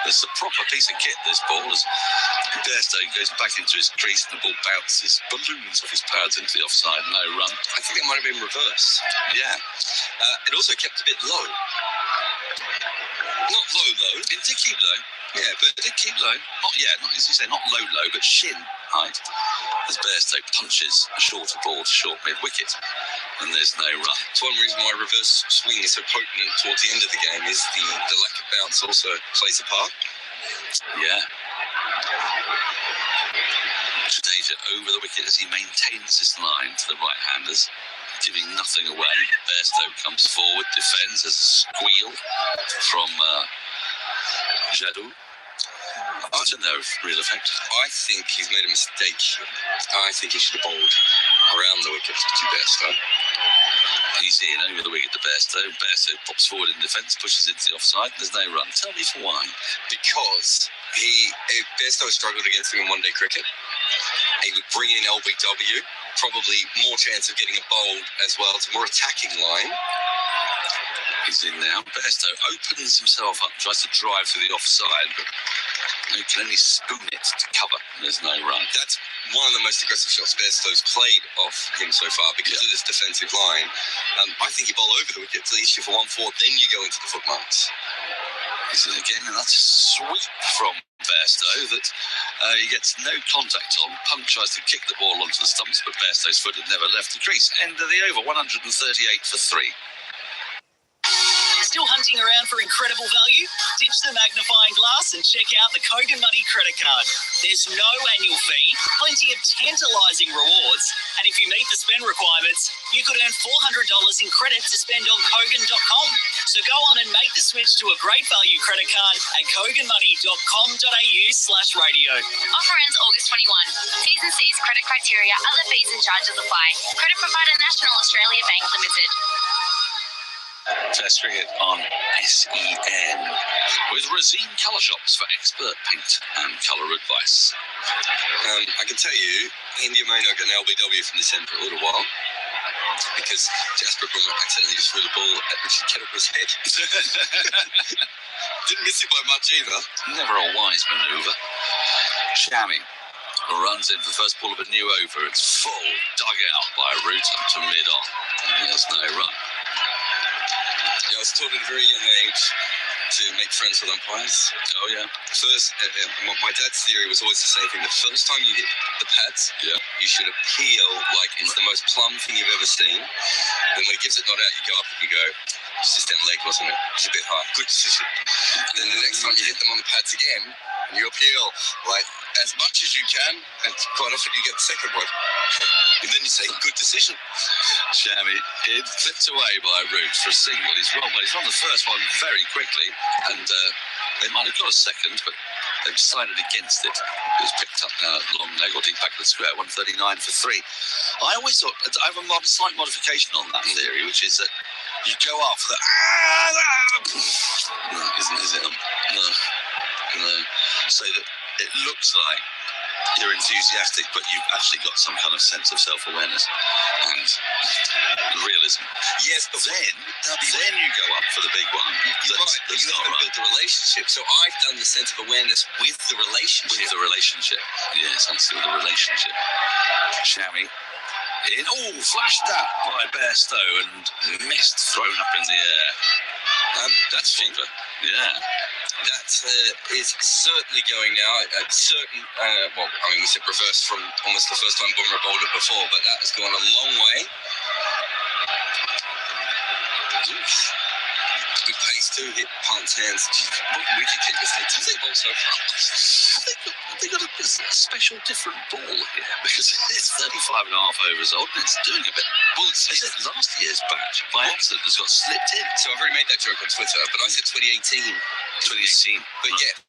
there's a proper piece of kit, this ball, as Bairstow goes back into his crease and the ball bounces balloons off his pads into the offside. No run. I think it might have been reversed. Yeah. It also kept a bit low. Not low. It did keep low. Yeah, but it did keep low. Not as you say, not low, but shin height. As Bairstow punches a shorter ball to short mid-wicket. And there's no run. It's one reason why reverse swing is so potent towards the end of the game is the lack of bounce also plays a part. Yeah. Jadeja over the wicket as he maintains his line to the right-handers, giving nothing away. Bairstow comes forward, defends as a squeal from Jadoo. To no real effect. I think he's made a mistake. I think he should have bowled around the wicket to Bairstow. He's in over the wicket to Bairstow. Bairstow pops forward in defence, pushes into the offside. There's no run. Tell me for why. Because if Bairstow struggled against him in one-day cricket, he would bring in LBW, probably more chance of getting a bowled as well. It's a more attacking line. is in now. Bairstow opens himself up, tries to drive through the offside, but he can only spoon it to cover. There's no run. That's one of the most aggressive shots Bairstow's played of him so far because of this defensive line. I think you bowl over the wicket to the issue for 1-4, then you go into the foot marks. This is again, and that's a sweep from Bairstow that he gets no contact on. Punt tries to kick the ball onto the stumps, but Bairstow's foot had never left the crease. End of the over, 138 for 3. Still hunting around for incredible value? Ditch the magnifying glass and check out the Kogan Money credit card. There's no annual fee, plenty of tantalising rewards, and if you meet the spend requirements, you could earn $400 in credit to spend on Kogan.com. So go on and make the switch to a great value credit card at koganmoney.com.au/radio. Offer ends August 21. T's and C's, credit criteria, other fees and charges apply. Credit provider National Australia Bank Limited. Test cricket on SEN with Razine Colour Shops for expert paint and colour advice. I can tell you, India may not get an LBW from this end for a little while because Jasper Brummer accidentally just threw the ball at Richard Kettlebell's head. Didn't miss it by much either. Never a wise manoeuvre. Shami runs in for the first ball of a new over. It's full, dug out by Rutan to mid-on. There's no run. I was taught at a very young age to make friends with umpires. Oh, yeah. First, my dad's theory was always the same thing. The first time you hit the pads, you should appeal like it's the most plumb thing you've ever seen. Then when he gives it not out, you go up and you go, it's just down leg, wasn't it? It's a bit high. Good decision. And then the next time you hit them on the pads again, and you appeal like as much as you can, and quite often you get the second one. And then you say, good decision. Shami flipped away by Root for a single. He's wrong. Well, he's on the first one very quickly, and they might have got a second, but they've decided against it. It was picked up now at long leg or deep back of the square, 139 for 3. I always thought, I have a slight modification on that theory, which is that you go up for the no, is it? No. So that it looks like you're enthusiastic, but you've actually got some kind of sense of self-awareness and realism. Yes, but then you go up for the big one. You're right, but you haven't built the relationship. So I've done the sense of awareness with the relationship. With the relationship. Yes, I'm still the relationship. Shami in. Oh, flashed out by Bairstow and missed, thrown up in the air. That's cheaper. Yeah. That is certainly going now. We said reverse from almost the first time Bumrah bowled it before, but that has gone a long way. Good pace too, hit Punt's hands. Wicket keepers, they bowl so fast. They got a special different ball here because it's 35 and a half overs old and it's doing a bit. Well, it's last year's batch by accident has got slipped in. So I've already made that joke on Twitter, but I said 2018. 2018. But yeah.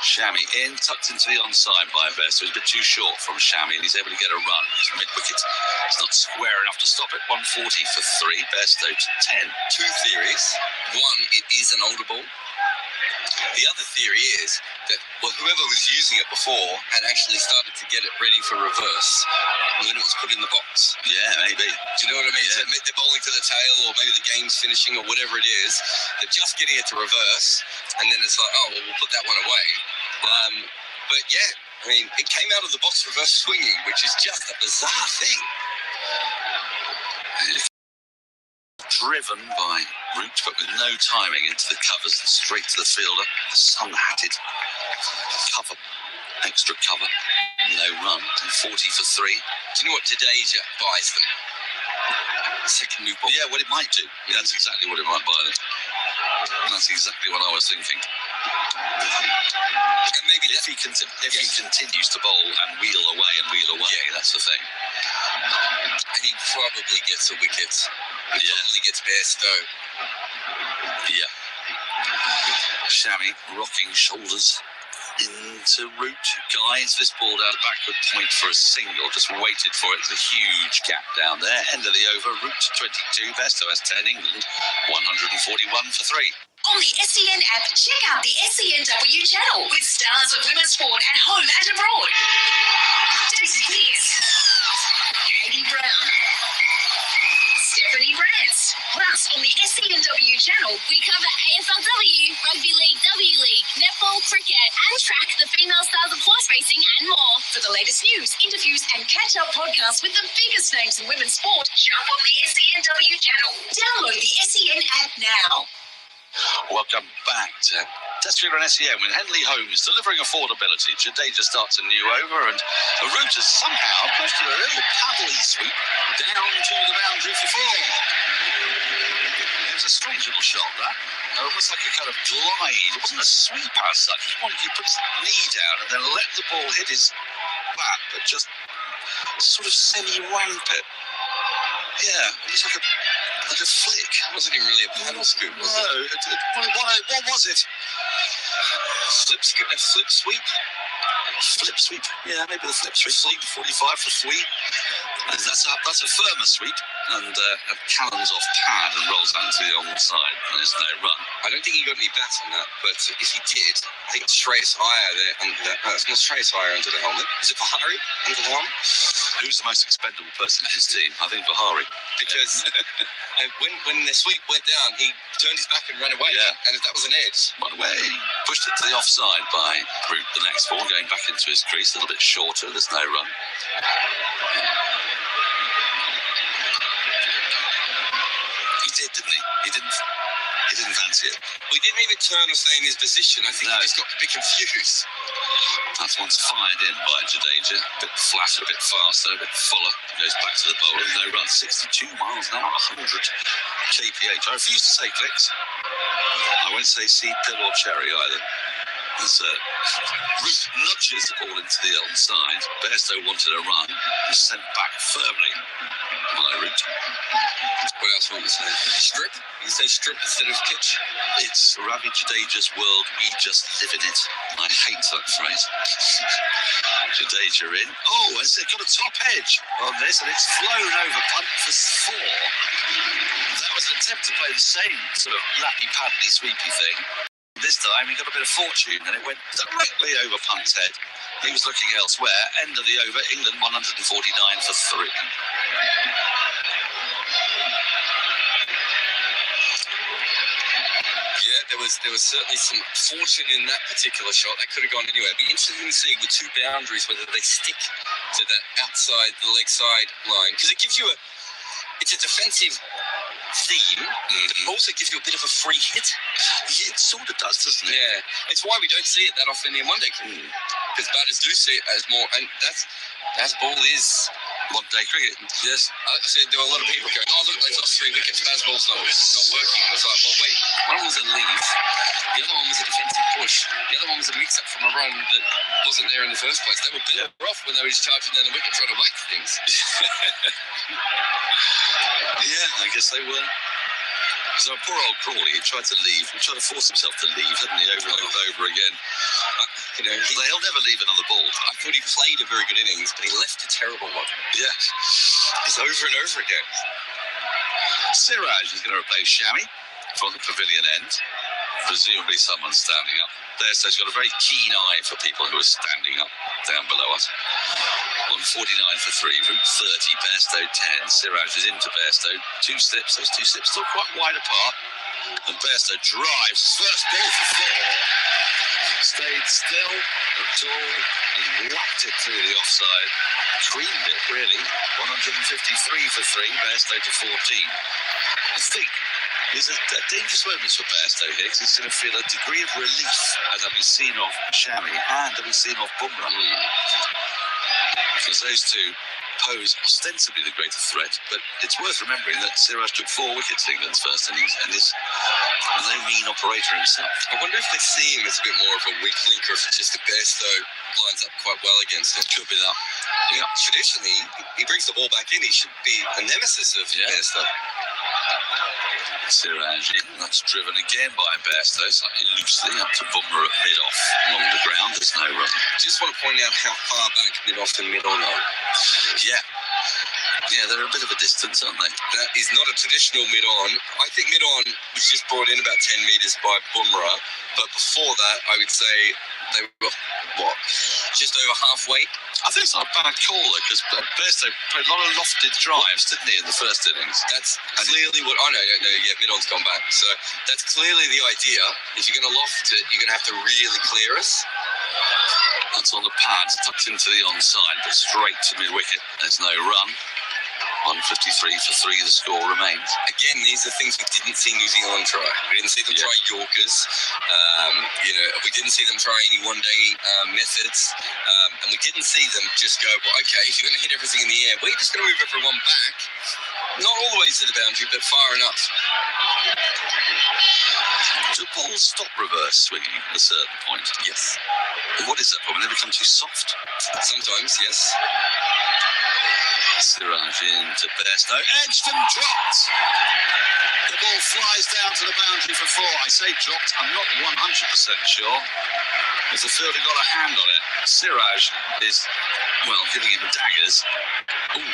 Shami in, tucked into the onside by Bairstow. It's a bit too short from Shami and he's able to get a run. It's mid-wicket. It's not square enough to stop it. 140 for 3. Bairstow to 10. Two theories. One, it is an older ball. The other theory is that whoever was using it before had actually started to get it ready for reverse when it was put in the box. Yeah, maybe. Do you know what I mean? Yeah. So they're bowling to the tail, or maybe the game's finishing, or whatever it is. They're just getting it to reverse, and then it's like, oh, well, we'll put that one away. But yeah, I mean, it came out of the box reverse swinging, which is just a bizarre thing. Driven by Root, but with no timing into the covers and straight to the fielder. The sun-hatted cover, extra cover, no run, and 40 for 3. Do you know what Jadeja buys them? Second new ball. Yeah, what it might do. Yeah, that's exactly what it might buy them. That's exactly what I was thinking. And maybe if he continues to bowl and wheel away, that's the thing. And he probably gets a wicket. He probably gets Bairstow. Yeah. Shami rocking shoulders into Root, guides this ball down a backward point for a single, just waited for it. There's a huge gap down there. End of the over, Root 22, Bairstow has 10, England 141 for 3. On the SEN app, check out the SENW channel with stars of women's sport at home and abroad. Daisy Pearce, Katie Brown, Stephanie Brants. Plus, on the SENW channel, We cover AFLW, Rugby League, W League, netball, cricket, and track the female stars of horse racing and more. for the latest news, interviews, and catch-up podcasts with the biggest names in women's sport, jump on the SENW channel. Download the SEN app now. Welcome back to Test Cricket on SEN with Henley Holmes delivering affordability. Jadeja starts a new over and the root has somehow posted a little paddly sweep down to the boundary for 4. It was a strange little shot, that. Almost like a kind of glide. It wasn't a sweep as such. It was one you put his knee down and then let the ball hit his bat, but just sort of semi-ramp it. Yeah, it was like a flick. It wasn't even really a paddle scoop, was it? No, what was it? Flip sweep? Flip sweep? Yeah, maybe the flip sweep. Sleep 45 for 3. That's a firmer sweep. And Callan's off pad and rolls out into the onside. And there's no run. I don't think he got any bats on that, but if he did, I think Shreyas Iyer there. It's not Shreyas Iyer under the helmet. Is it Bahari under the helmet? Who's the most expendable person in his team? I think Bahari. Because when the sweep went down, he turned his back and ran away. Yeah. And if that was an edge. Run away. Pushed it to the offside by Root, the next ball, going back into his crease. A little bit shorter. There's no run. He did, didn't he? He didn't fancy it. We didn't even turn or stay in his position. I think he just got a bit confused. That one's fired in by Jadeja. A bit flatter, a bit faster, a bit fuller. Goes back to the bowler. No run. 62 miles an hour, 100 kph. I refuse to say clicks. I won't say seed, pill or cherry either. As Root nudges the ball into the onside. Bairstow wanted a run. Was sent back firmly by Root. What else want to say? Strip? You say strip instead of pitch? It's Ravi Jadeja's world. We just live in it. I hate that phrase. Jadeja in. Oh, it's got a top edge on this, and it's flown over punt for 4. That was an attempt to play the same sort of lappy-paddly, sweepy thing. This time he got a bit of fortune and it went directly over Punt's head. He was looking elsewhere. End of the over. England 149 for 3. Yeah, there was certainly some fortune in that particular shot. That could have gone anywhere. It'd be interesting to see with 2 boundaries whether they stick to that outside, the leg side line, because it gives you it's a defensive theme, but also gives you a bit of a free hit. Yeah, it sort of does, doesn't it? Yeah, it's why we don't see it that often in one-day cricket, because batters do see it as more, and that ball is one-day cricket. Yes, I see there were a lot of people going, oh look, they've got 3 wickets, Bazball's not working. It's like, well wait, one was a lead, the other one was a defensive push, the other one was a mix-up from a run that wasn't there in the first place. They were better off when they were just charging down the wicket trying to whack things. Yeah, I guess they were. So poor old Crawley, he tried to leave. He tried to force himself to leave, hadn't he, over and over again. They'll never leave another ball. I thought he played a very good innings, but he left a terrible one. Yeah. It's over and over again. Siraj is going to replace Shami from the pavilion end. Presumably someone standing up. Bairstow's got a very keen eye for people who are standing up down below us. 149 for 3, Root 30, Bairstow 10. Siraj is into Bairstow. 2 slips, those 2 slips still quite wide apart. And Bairstow drives, first ball for 4. Stayed still, tall, and whacked it through the offside. Creamed it, really. 153 for 3, Bairstow to 14. I think there's a dangerous moment for Bairstow here, because he's going to feel a degree of relief as having seen off Shami and having seen off Bumrah. Because those two pose ostensibly the greater threat, but it's worth remembering that Siraj took 4 wickets in England's first innings and is no mean operator himself. I wonder if they see him as a bit more of a weak link, or if it's just that Bairstow lines up quite well against him. Could be that. Yeah. Traditionally, he brings the ball back in. He should be a nemesis of Bairstow. Siraj in, that's driven again by Bairstow, slightly loosely up to Bumrah at mid-off. Along the ground, there's no run. Just want to point out how far back mid-off and mid-on are. Yeah, they're a bit of a distance, aren't they? That is not a traditional mid-on. I think mid-on was just brought in about 10 metres by Bumrah, but before that, I would say they were what, just over halfway. I think it's not a bad call, though, because Bairstow played a lot of lofted drives, didn't he, in the first innings? That's clearly what... Oh, no, Midon's gone back. So that's clearly the idea. If you're going to loft it, you're going to have to really clear us. That's on the pads, tucked into the onside, but straight to mid-wicket. There's no run. 153 for 3, the score remains. Again, these are things we didn't see New Zealand try. We didn't see them try Yorkers. We didn't see them try any one-day methods. And we didn't see them just go, well, okay, if you're going to hit everything in the air, we're just going to move everyone back. Not all the way to the boundary, but far enough. Do balls stop reverse swinging at a certain point? Yes. What is that problem? They become too soft? Sometimes, yes. Siraj into Bairstow, edged and dropped. The ball flies down to the boundary for 4. I say dropped, I'm not 100% sure. As the fielder got a hand on it, Siraj is, well, giving him daggers. Ooh.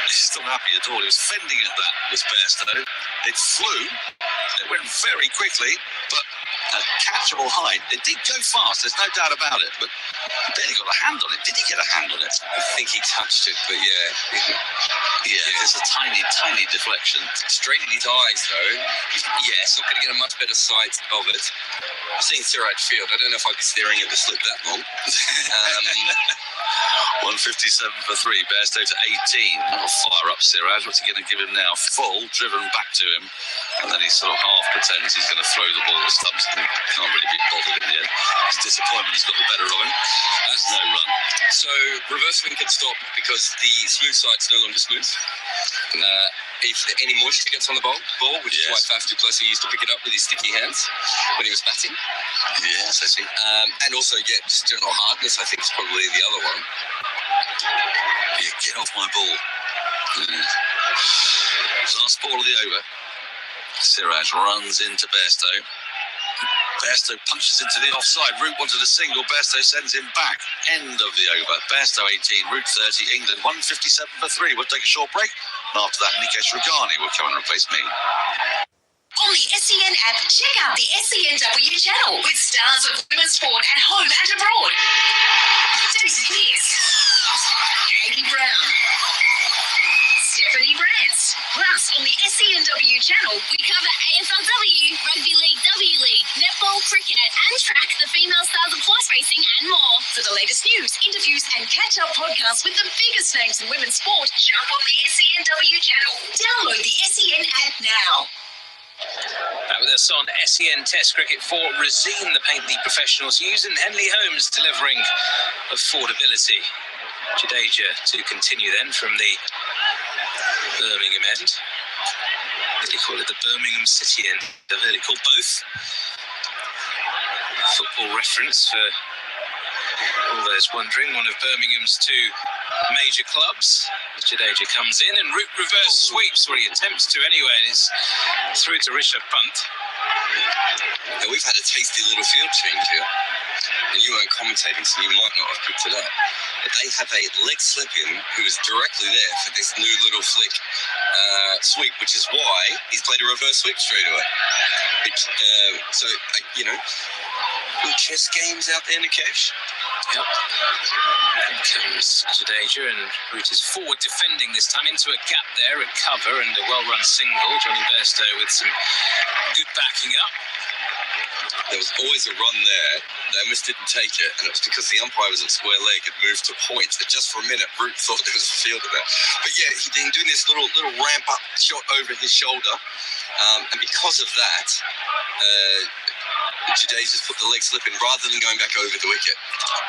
He's still happy at all. He was fending at that, was Bairstow. It flew. It went very quickly, but at catchable height. It did go fast, there's no doubt about it, but he barely got a hand on it. Did he get a hand on it? I think he touched it, but yeah, there's a tiny, tiny deflection. Straight in his eyes, though. Yeah, it's not going to get a much better sight of it. I've seen Siraj field. I don't know if I'd be staring at the slip that long. 157 for 3, Bairstow to 18. That'll fire up Siraj. What's he going to give him now? Full, driven back to him. And then he sort of half pretends he's going to throw the ball to stumps and can't really be bothered in the end. His disappointment has got the better of him. That's no run. So reverse swing can stop because the smooth side's no longer smooth. If any moisture gets on the ball, which is why Faf du Plessis used to pick it up with his sticky hands when he was batting. Yes, I see. And also, just general hardness, I think, is probably the other one. Yeah, get off my ball. Last ball of the over. Siraj runs into Bairstow. Bairstow punches into the offside. Root wanted a single. Bairstow sends him back. End of the over. Bairstow 18, Root 30, England 157 for 3. We'll take a short break. And after that, Nikesh Ragani will come and replace me. On the SEN app, check out the SENW channel with stars of women's sport at home and abroad. Daisy Pearce, Katie Brown, Stephanie Brance. Plus, on the SENW channel, We cover AFLW, Rugby League, W League, netball, cricket, and track the female stars of horse racing and more. for the latest news, interviews, and catch-up podcasts with the biggest names in women's sport, jump on the SENW channel. Download the SEN app now. Back with us on SEN Test Cricket for Resine, the paint the professionals use, and Henley Holmes delivering affordability. Jadeja to continue then from the Birmingham end. They call it the Birmingham City end. They've heard it called both. Football reference for all those wondering. One of Birmingham's two major clubs. Jadeja comes in and Root reverse sweeps, or he attempts to anyway, and it's through to Rishabh Pant. Now, we've had a tasty little field change here. And you weren't commentating, so you might not have picked it up. But they have a leg slip-in who is directly there for this new little flick sweep, which is why he's played a reverse sweep straight away. Little chess games out there, Nikesh. Yep. In comes Jadeja, and Root is forward defending this time into a gap there at cover, and a well-run single. Johnny Bairstow with some good backing up. There was always a run there. They almost didn't take it, and it was because the umpire was at square leg and moved to point. And just for a minute, Root thought there was a fielder there. But yeah, he'd been doing this little ramp up shot over his shoulder, and because of that, Jadeja's put the leg slip in rather than going back over the wicket.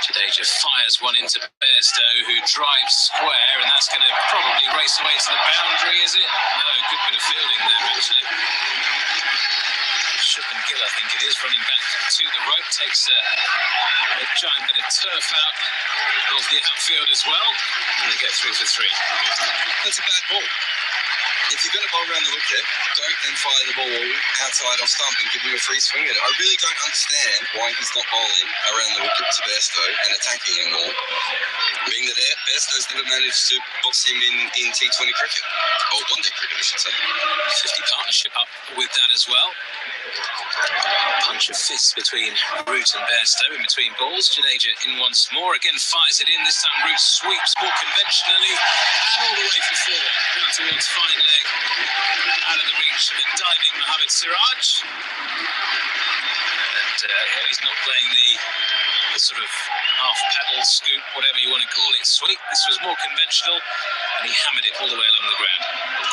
Jadeja fires one into Bairstow, who drives square, and that's going to probably race away to the boundary, is it? No, good bit of fielding there, actually. Shubman Gill, I think it is, running back to the rope, takes a giant bit of turf out of the outfield as well, and they get through for 3. That's a bad ball. If if you're going to bowl around the wicket, don't then fire the ball outside off stump and give him a free swing at it. I really don't understand why he's not bowling around the wicket to Bairstow and attacking him more. Being that Bairstow's never managed to box him in T20 cricket, or one-day cricket, I should say. 50 partnership up with that as well. Punch of fists between Root and Bairstow in between balls. Jadeja in once more. Again fires it in. This time Root sweeps more conventionally and all the way for four. Down towards fine leg. Out of the reach of a diving Mohammad Siraj. And he's not playing the sort of half paddle scoop, whatever you want to call it, sweep. This was more conventional and he hammered it all the way along the ground.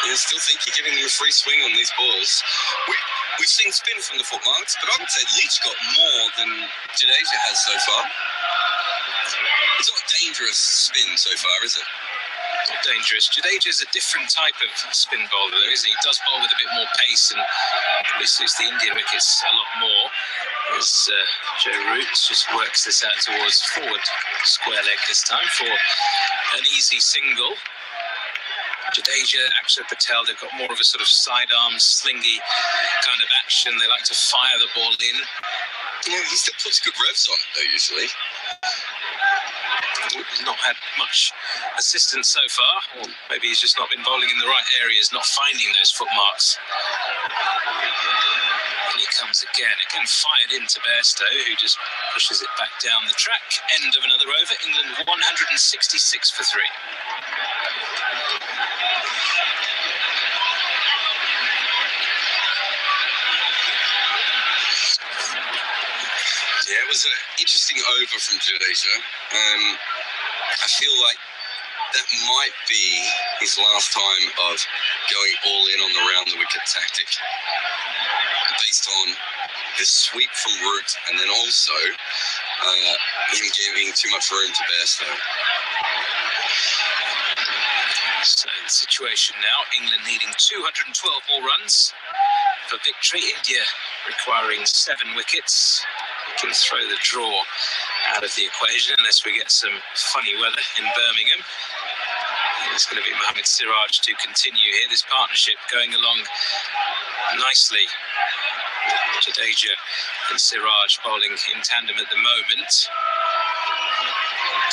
I still think you're giving him a free swing on these balls. We've seen spin from the footmarks, but I would say Leach got more than Jadeja has so far. It's not dangerous spin so far, is it? Not dangerous. Jadeja's a different type of spin bowler, though, isn't he? He does bowl with a bit more pace and probably suits the Indian wickets a lot more. As Joe Root just works this out towards forward square leg this time for an easy single. Jadeja, Akshar Patel, they've got more of a sort of sidearm, slingy kind of action. They like to fire the ball in. Yeah, he still puts good revs on it, though, usually. He's not had much assistance so far, or maybe he's just not been bowling in the right areas, not finding those footmarks. And he comes again fired into Bairstow, who just pushes it back down the track. End of another over. England 166 for 3. Yeah, it was an interesting over from Jadeja. I feel like that might be his last time of going all in on the round-the-wicket tactic, based on the sweep from Root and then also him giving too much room to Bairstow. So the situation now, England needing 212 more runs for victory. India requiring 7 wickets. We can throw the draw out of the equation unless we get some funny weather in Birmingham. It's going to be Mohammad Siraj to continue here. This partnership going along nicely. Jadeja and Siraj bowling in tandem at the moment.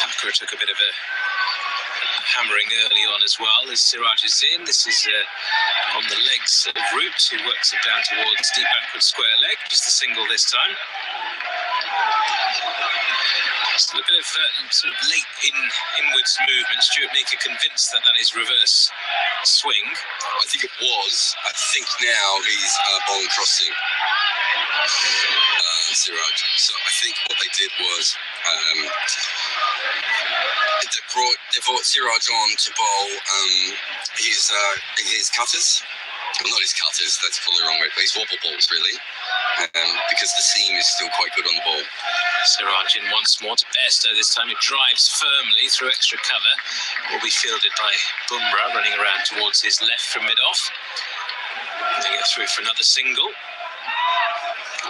Thakur took a bit of a hammering early on as well as Siraj is in. This is on the legs of Root, who works it down towards deep backward square leg. Just a single this time. Still a bit of sort of late inwards movement. Stuart Meeker convinced that is reverse swing. I think it was. I think now he's bowling crossing Siraj. So I think what they did was they brought Siraj on to bowl his cutters. Well, not his cutters, that's probably the wrong way, but his wobble balls, really, because the seam is still quite good on the ball. Siraj in once more to Bairstow this time. It drives firmly through extra cover. Will be fielded by Bumrah, running around towards his left from mid-off. They get through for another single.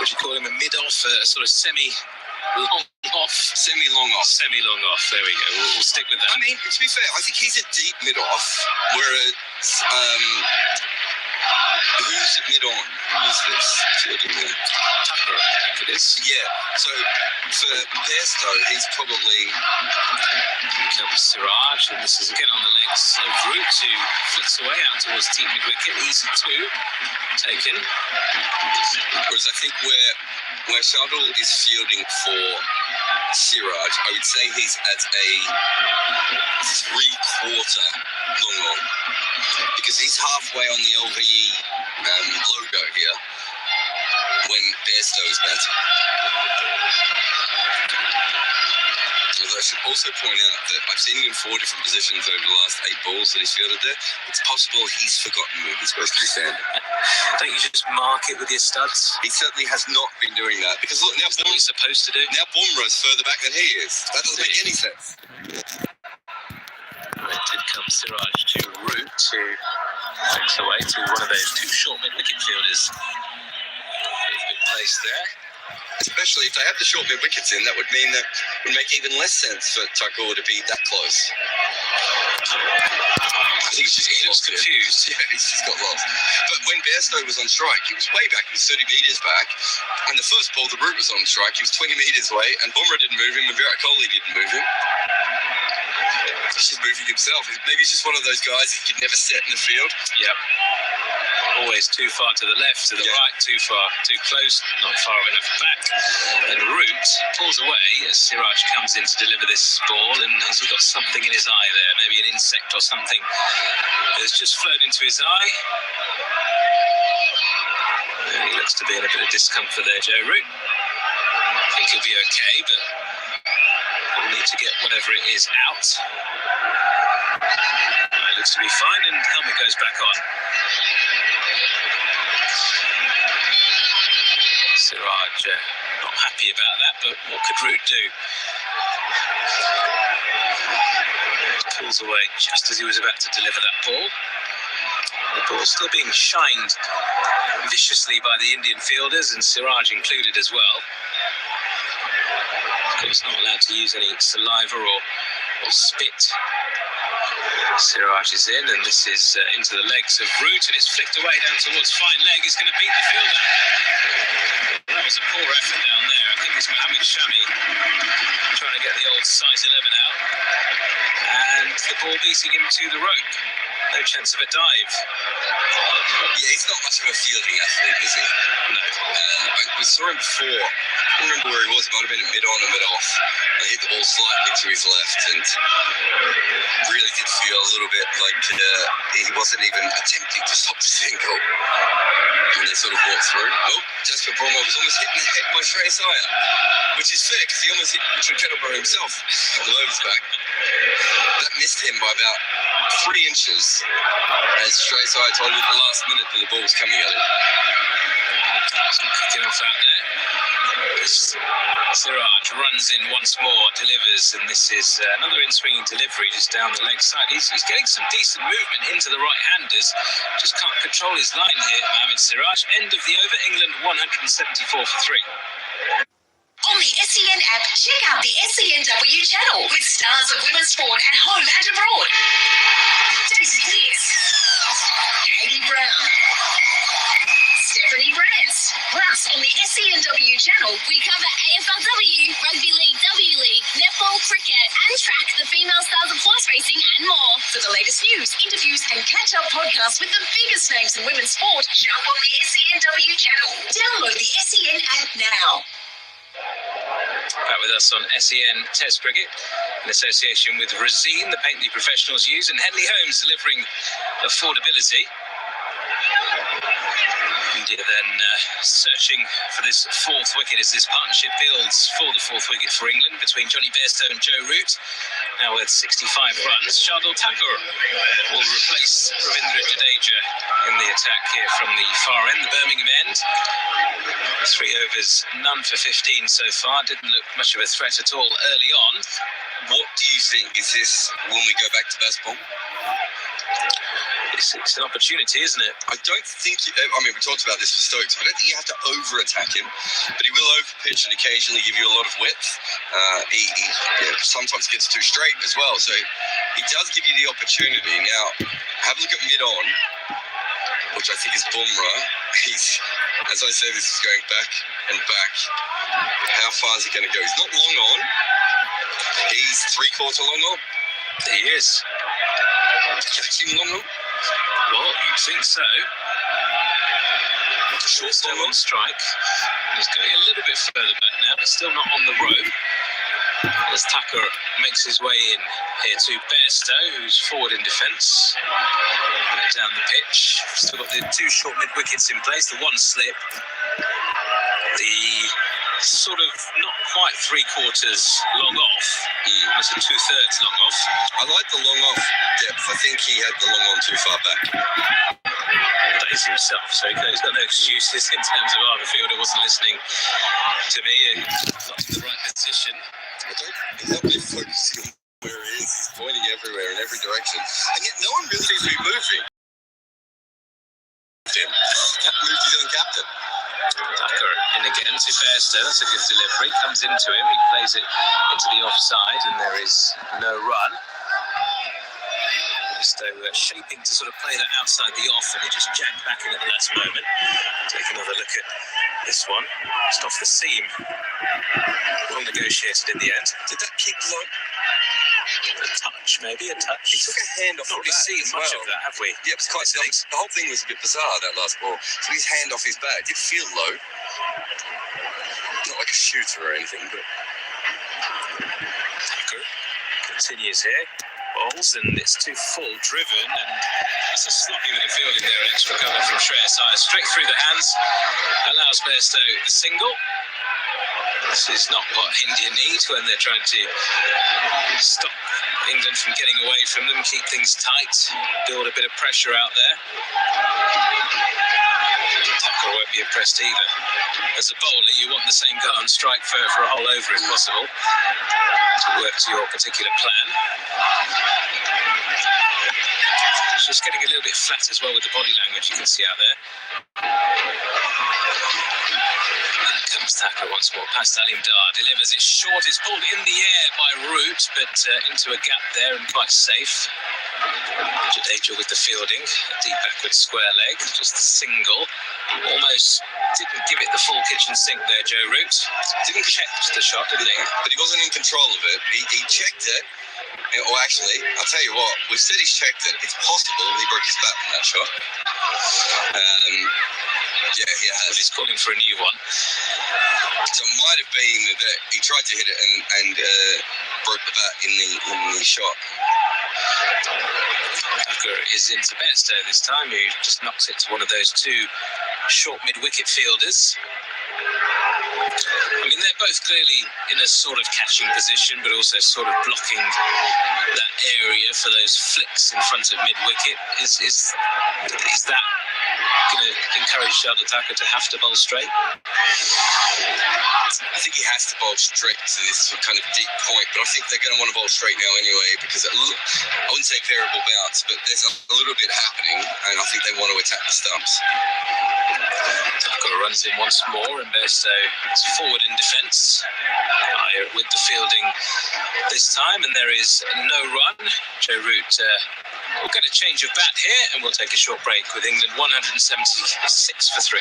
Would you call him a mid-off, a sort of semi-long off? Semi-long off. Semi-long off, there we go. We'll stick with that. I mean, to be fair, I think he's a deep mid-off, whereas... who's at mid-on? Who is this fielding there? Thakur, I think it is. Yeah, so for Bairstow, he's probably... Comes Siraj, and this is again on the legs of Root, who flicks away out towards deep mid-wicket. Easy two taken. Whereas I think where Shardul is fielding for Siraj, I would say he's at a 3/4 long on, because he's halfway on the LVE logo here when Bairstow is batting. Although I should also point out that I've seen him in 4 different positions over the last 8 balls that he's fielded there. It's possible he's forgotten where he's supposed to be standing. Don't you just mark it with your studs? He certainly has not been doing that, because look, now That's what he's supposed to do. Now Bumrah's further back than he is. That doesn't make any sense. It did come Siraj to Root, who flicks away to one of those 2 short mid-wicket fielders. They've been placed there. Especially if they have the short mid-wickets in, that would mean that it would make even less sense for Thakur to be that close. I think he looks confused. Yeah, he's just got lost. But when Bairstow was on strike, he was way back. He was 30 metres back. And the first ball, the Root was on strike. He was 20 metres away, and Bumrah didn't move him, and Virat Kohli didn't move him. He's just moving himself. Maybe he's just one of those guys that could never set in the field. Yep. Always too far to the left, to the right, too far, too close, not far enough back. And Root pulls away as Siraj comes in to deliver this ball, and has he got something in his eye there? Maybe an insect or something that's just flown into his eye. And he looks to be in a bit of discomfort there, Joe Root. I think he'll be okay, but we'll need to get whatever it is out. It looks to be fine, and helmet goes back on. Siraj not happy about that, but what could Root do? Pulls away just as he was about to deliver that ball. The ball still being shined viciously by the Indian fielders, and Siraj included as well. Of course, not allowed to use any saliva or spit. Siraj is in, and this is into the legs of Root, and it's flicked away down towards fine leg. He's going to beat the fielder. That was a poor effort down there. I think it's Mohammed Shami trying to get the old size 11 out, and the ball beating him to the rope. No chance of a dive. Yeah, he's not much of a fielding athlete, is he? No. We saw him before. I don't remember where he was. It might have been at mid-on or mid-off. He hit the ball slightly to his left, and really did feel a little bit like he wasn't even attempting to stop the single. And they sort of walked through. Oh, Jasper Bromwell was almost hit in the head by Shreyas Iyer, which is fair because he almost hit Richard Kettleborough himself a couple of overs back. That missed him by about 3 inches, as Shreyas Iyer told him at the last minute that the ball was coming at him. Kicking off out there. Siraj runs in once more, delivers, and this is another in-swinging delivery just down the leg side. He's getting some decent movement into the right-handers, just can't control his line here, Mohammed Siraj. End of the over, England 174 for 3. On the SEN app, check out the SENW channel with stars of women's sport at home and abroad. Daisy Pierce, Katie Brown, Stephanie Brands. Plus, on the SENW channel, We cover AFLW, Rugby League, W League, netball, cricket, and track the female stars of horse racing and more. for the latest news, interviews, and catch-up podcasts with the biggest names in women's sport, jump on the SENW channel. Download the SEN app now. Back with us on SEN Test Cricket in association with Razeen, the paint the professionals use, and Henley Holmes delivering affordability. India then searching for this 4th wicket as this partnership builds for the 4th wicket for England between Johnny Bairstow and Joe Root. Now with 65 runs, Shardul Thakur will replace Ravindra Jadeja in the attack here from the far end, the Birmingham end. 3 overs, none for 15 so far. Didn't look much of a threat at all early on. What do you think? Is this when we go back to baseball? It's an opportunity, isn't it? I don't think, I mean, we talked about this with Stokes. I don't think you have to over-attack him, but he will over-pitch and occasionally give you a lot of width. He sometimes gets too straight as well, so he does give you the opportunity. Now, have a look at mid-on, which I think is Bumrah. He's, as I say, this is going back and back. How far is he going to go? He's not long on. He's 3/4 long on. He is. Catching long on? Well, you'd think so. Short still on strike. He's going a little bit further back now, but still not on the rope. As Thakur makes his way in here to Bairstow, who's forward in defence. Down the pitch. Still got the 2 short mid-wickets in place, the 1 slip. The sort of not quite 3/4 long off. It's a 2/3 long off. I like the long off depth. I think he had the long on too far back. That is himself, so he's got no excuses in terms of either fielder wasn't listening to me and not in the right position. He's not really focusing on where he is. He's pointing everywhere in every direction. And yet no one really seems to be moving. Moved his own captain. Thakur in again to Bairstow. That's a good delivery. Comes into him. He plays it into the offside, and there is no run. Bairstow shaping to sort of play that outside the off, and he just jagged back in at the last moment. Take another look at this one. Just off the seam. Well negotiated in the end. Did that kick low? A touch, maybe, a touch. He took a hand off. Not really seen much of that, have we? Yeah, it was quite silly. The whole thing was a bit bizarre, that last ball. Took his hand off his back. It did feel low. Not like a shooter or anything, but... Tucker continues here. Balls, and it's too full driven, and it's a sloppy bit of fielding there. An extra cover from Shreyas Iyer. Straight through the hands. Allows Bairstow the single. This is not what India need when they're trying to stop England from getting away from them, keep things tight, build a bit of pressure out there. Tucker won't be impressed either. As a bowler, you want the same go on strike for a whole over if possible, to work to your particular plan. It's just getting a little bit flat as well with the body language you can see out there. Comes Thacker once more past Alim Dar, delivers it short, it's pulled in the air by Root, but into a gap there and quite safe. Jadeja with the fielding, a deep backward square leg, just a single. Almost didn't give it the full kitchen sink there, Joe Root. Didn't check the shot, didn't he? But he wasn't in control of it. He checked it. Or actually, I'll tell you what, we've said he's checked it. It's possible he broke his bat in that shot. Yeah, he has. Well, he's calling for a new one. So it might have been that he tried to hit it and broke the bat in the shot. Tucker is into Bairstow this time, who just knocks it to one of those two short mid-wicket fielders. I mean, they're both clearly in a sort of catching position, but also sort of blocking that area for those flicks in front of mid-wicket. Is that going to encourage Shardul Thakur to have to bowl straight? I think he has to bowl straight to this kind of deep point, but I think they're going to want to bowl straight now anyway, because I wouldn't say variable bounce, but there's a little bit happening, and I think they want to attack the stumps. Thakur runs in once more, and Bairstow is forward in defence. Iyer with the fielding this time, and there is no run. Joe Root will get a change of bat here, and we'll take a short break with England 176 for 3.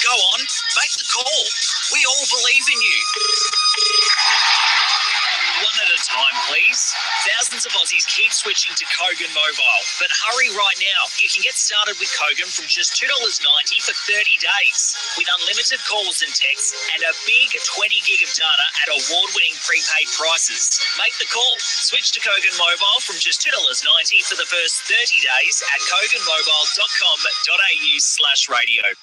Go on, make the call. We all believe in you. One at a time, please. Thousands of Aussies keep switching to Kogan Mobile, but hurry right now. You can get started with Kogan from just $2.90 for 30 days, with unlimited calls and texts and a big 20 gig of data at award-winning prepaid prices. Make the call. Switch to Kogan Mobile from just $2.90 for the first 30 days at koganmobile.com.au/radio.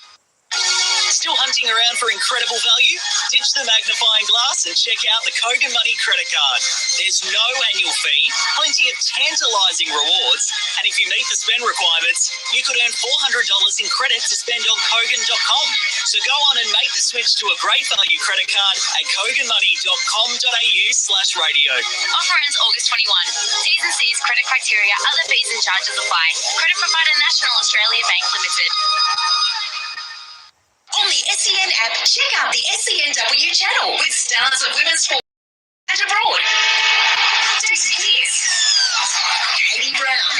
Still hunting around for incredible value? Ditch the magnifying glass and check out the Kogan Money credit card. There's no annual fee, plenty of tantalising rewards, and if you meet the spend requirements, you could earn $400 in credit to spend on Kogan.com. So go on and make the switch to a great value credit card at koganmoney.com.au/radio. Offer ends August 21. T's and C's, credit criteria, other fees and charges apply. Credit provider National Australia Bank Limited. On the SEN app, check out the SENW channel with stars of women's sport and abroad. Daisy Pearce, Katie Brown,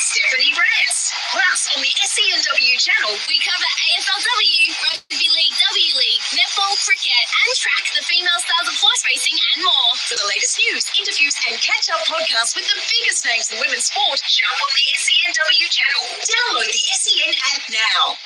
Stephanie Brance. Plus, on the SENW channel, We cover AFLW, Rugby League, W League, netball, cricket, and track the female stars of horse racing and more. for the latest news, interviews, and catch-up podcasts with the biggest names in women's sport, jump on the SENW channel. Download the SEN app now.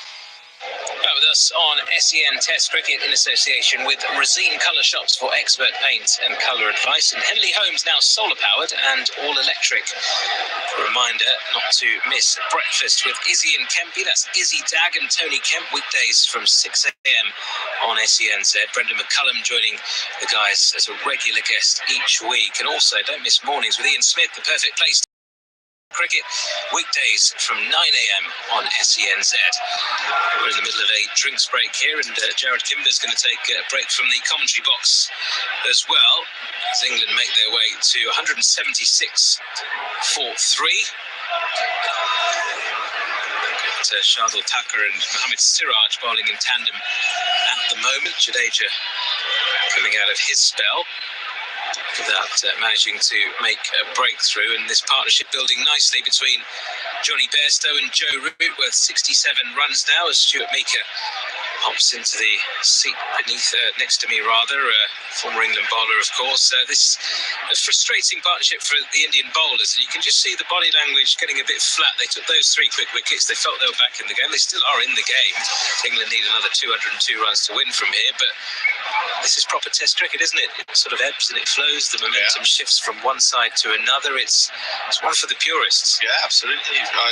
Back with us on SEN Test Cricket in association with Resine Colour Shops for expert paint and colour advice, and Henley Homes, now solar powered and all electric. A reminder not to miss breakfast with Izzy and Kempy. That's Izzy Dag and Tony Kemp, weekdays from 6 a.m. on SENZ. Brendan McCullum joining the guys as a regular guest each week, and also don't miss mornings with Ian Smith, the perfect place cricket, weekdays from 9 a.m. on SENZ. We're in the middle of a drinks break here, and Jared Kimber's going to take a break from the commentary box as well, as England make their way to 176 for 3. Shardul Thakur and Mohammad Siraj bowling in tandem at the moment. Jadeja coming out of his spell. without managing to make a breakthrough. And this partnership building nicely between Johnny Bairstow and Joe Root, with 67 runs now as Stuart Meeker hops into the seat next to me, former England bowler, of course. This a frustrating partnership for the Indian bowlers, and you can just see the body language getting a bit flat. They took those 3 quick wickets. They felt they were back in the game. They still are in the game. England need another 202 runs to win from here, but this is proper Test cricket, isn't it? It sort of ebbs and it flows. The momentum shifts from one side to another. It's one for the purists. Yeah, absolutely. I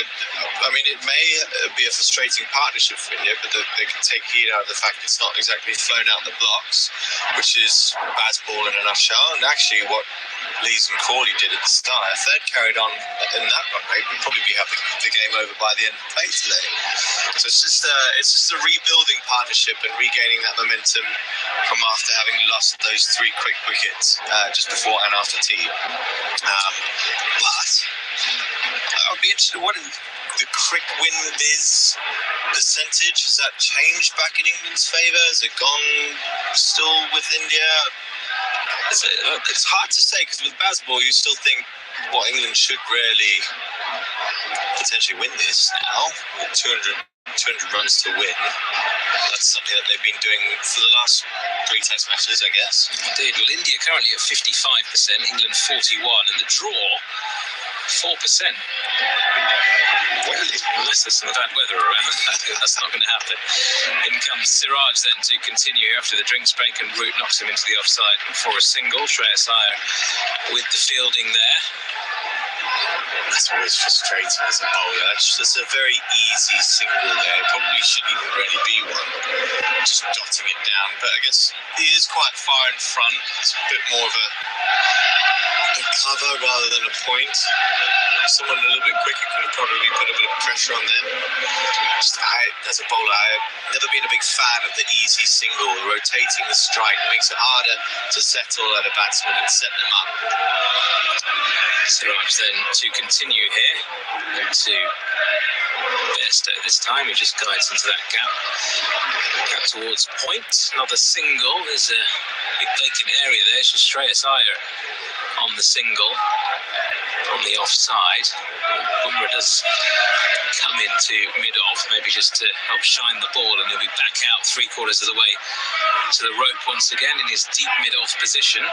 mean, it may be a frustrating partnership for India, but they can take heed out of the fact it's not exactly flown out the blocks, which is Bazball in a nutshell. And actually, what Lees and Crawley did at the start, if they'd carried on in that run rate, we'd probably be having the game over by the end of play today. So it's just a rebuilding partnership and regaining that momentum from after having lost those 3 quick wickets just before and after tea. But I would be interested in what the quick win biz percentage, has that changed back in England's favour? Has it gone still with India? It's hard to say, because with Bazball you still think, England should really potentially win this now with 200 runs to win. That's something that they've been doing for the last 3 Test matches, I guess. Indeed. Well, India currently at 55%, England 41%, and the draw 4%. Unless there's some bad weather around, that's not going to happen. In comes Siraj then to continue after the drinks break, and Root knocks him into the offside for a single. Shreyas Iyer with the fielding there. That's always frustrating as a bowler. That's a very easy single there. It probably shouldn't even really be one. Just dotting it down. But I guess he is quite far in front. It's a bit more of a cover rather than a point. Someone a little bit quicker could have probably put a bit of pressure on them. As a bowler, I've never been a big fan of the easy single. Rotating the strike makes it harder to settle at a batsman and set them up. Siraj then to continue here, and to Bairstow this time, he just guides into that gap towards point. Another single. There's a big vacant area there. It's just Shreyas Iyer on the single on the offside. Bumrah does come into mid-off, maybe just to help shine the ball, and he'll be back out 3/4 of the way to the rope once again in his deep mid-off position.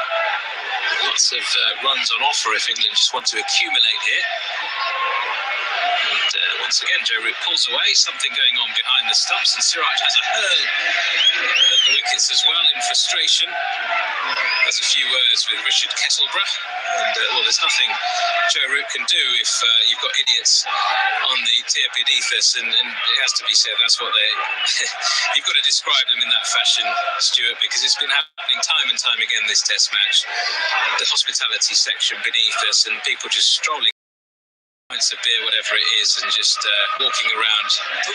Lots of runs on offer if England just want to accumulate here. And once again, Joe Root pulls away, something going on behind the stumps, and Siraj has a hurl at the wickets as well in frustration. Has a few words with Richard Kettleborough, and there's nothing Joe Root can do if you've got idiots on the tier beneath us, and it has to be said, that's what they you've got to describe them in that fashion, Stuart, because it's been happening time and time again this Test match. The hospitality section beneath us, and people just strolling pints of beer, whatever it is, and just walking around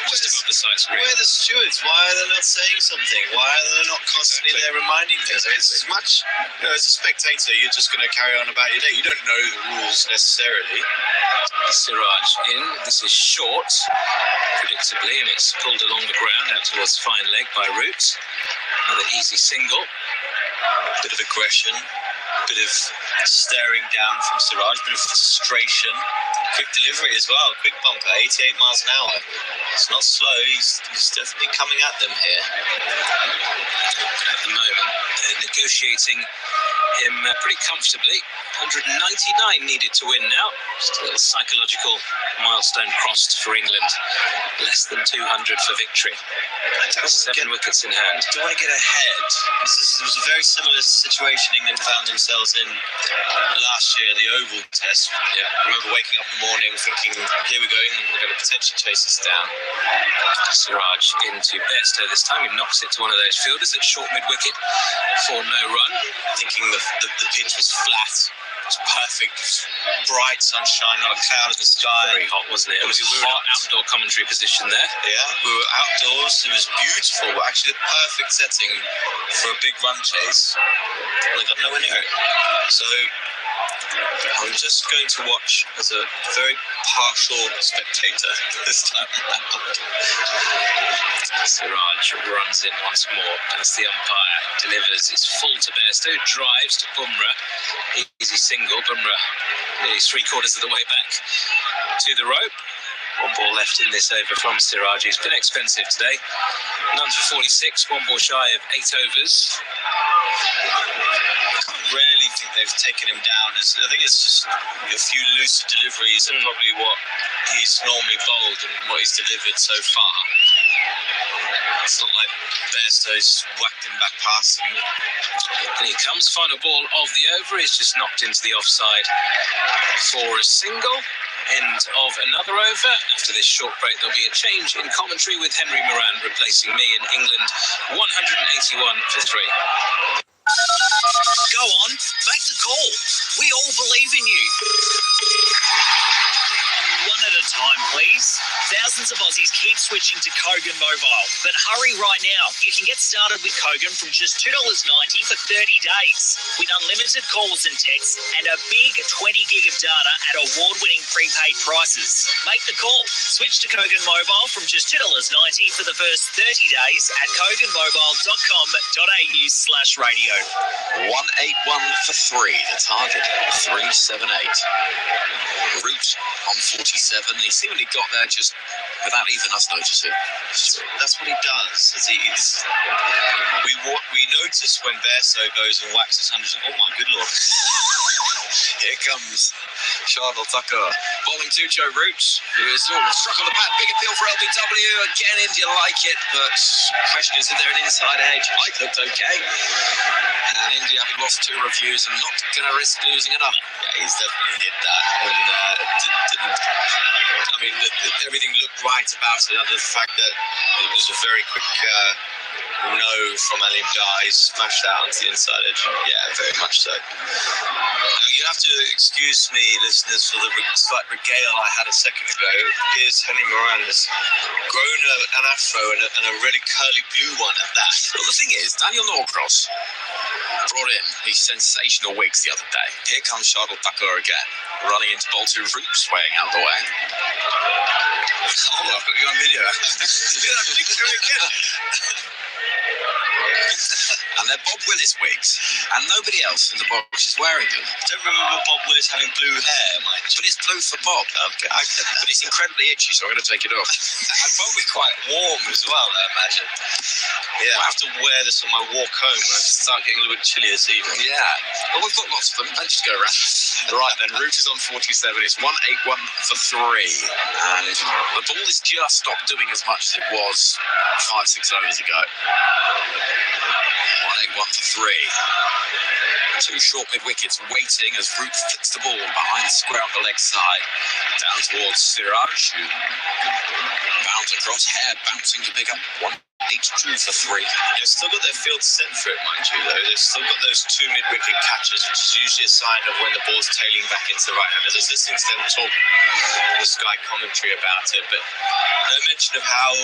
just above the sight screen. Where are the stewards? Why are they not saying something? Why are they not constantly there reminding us? It's as much, as a spectator, you're just going to carry on about your day. You don't know the rules necessarily. Siraj in. This is short, predictably, and it's pulled along the ground out towards fine leg by Root. Another easy single. Bit of aggression, bit of staring down from Siraj, bit of frustration. Quick delivery as well, quick bumper, 88 miles an hour. It's not slow, he's definitely coming at them here. At the moment, they're negotiating him pretty comfortably. 199 needed to win now. Just a little psychological milestone crossed for England. Less than 200 for victory. 7 wickets in hand. Don't want to get ahead. This was a very similar situation England found themselves in last year, the Oval Test. Yeah. I remember waking up in the morning thinking, here we go, England, we're going to potentially chase this down. Siraj into Bairstow this time. He knocks it to one of those fielders at short mid-wicket for no run. Thinking the pitch was flat. It was perfect, bright sunshine, not a cloud in the sky. Very hot, wasn't it? We were in outdoor commentary position there. Yeah, we were outdoors. It was beautiful. Actually, the perfect setting for a big run chase. They got nowhere near it. So I'm just going to watch as a very partial spectator this time around. Siraj runs in once more past the umpire, delivers, it's full to Bairstow, drives to Bumrah, easy single, Bumrah nearly 3/4 of the way back to the rope. One ball left in this over from Siraj. He's been expensive today, none for 46, one ball shy of 8 overs. I rarely think they've taken him down. I think it's just a few lucid deliveries and probably what he's normally bowled and what he's delivered so far. It's not like Bairstow's whacked him back past him. And here comes final ball of the over. He's just knocked into the offside for a single. End of another over. After this short break, there'll be a change in commentary with Henry Moran replacing me in England. 181 for 3. Go on, make the call. We all believe in you. One at a time, please. Thousands of Aussies keep switching to Kogan Mobile. But hurry right now. You can get started with Kogan from just $2.90 for 30 days. With unlimited calls and texts and a big 20 gig of data at award-winning prepaid prices. Make the call. Switch to Kogan Mobile from just $2.90 for the first 30 days at koganmobile.com.au/radio. 181 for 3. The target 378. Root on 47. He seemingly got there just without even us noticing. That's what he does. We notice when Bairstow goes and whacks his hundreds. Oh my good lord! Here comes Shardul Thakur bowling to Joe Root, who is struck on the pad. Big appeal for LBW. Again, India like it, but question is there an inside edge? It looked okay. And India, having lost 2 reviews, and not going to risk losing another. Yeah, he's definitely hit that. And everything looked right about it, other than the fact that it was a very quick no from Alim Dar. He smashed that onto the inside edge. Yeah, very much so. Now, you have to excuse me, listeners, for the slight regale I had a second ago. Here's Henry Moran has grown an afro and a really curly blue one at that. Well, the thing is, Daniel Norcross brought in these sensational wigs the other day. Here comes Shardul Thakur again, running into bowl to Root, swaying out the way. Oh, I've got you on video. Look at that picture again. And they're Bob Willis wigs, and nobody else in the box is wearing them. I don't remember Bob Willis having blue hair, mind you. But it's blue for Bob. Okay, I get that. But it's incredibly itchy, so I'm going to take it off. And probably quite warm as well, I imagine. Yeah, I have to wear this on my walk home when I start getting a little bit chilly this evening. Yeah. Well, we've got lots of them. Let's just go around. Right then, Root is on 47. It's 181 for 3. And the ball has just stopped doing as much as it was 5-6 overs ago. 181 for 3. 2 short mid-wickets waiting as Root flicks the ball behind the square on the leg side. Down towards Siraj, who bounds across, hair bouncing to pick up 182 for 3. They've still got their field set for it, mind you, though. They've still got those 2 mid-wicket catches, which is usually a sign of when the ball's tailing back into the right-handers. I was listening to them talk in the Sky commentary about it, but no mention of how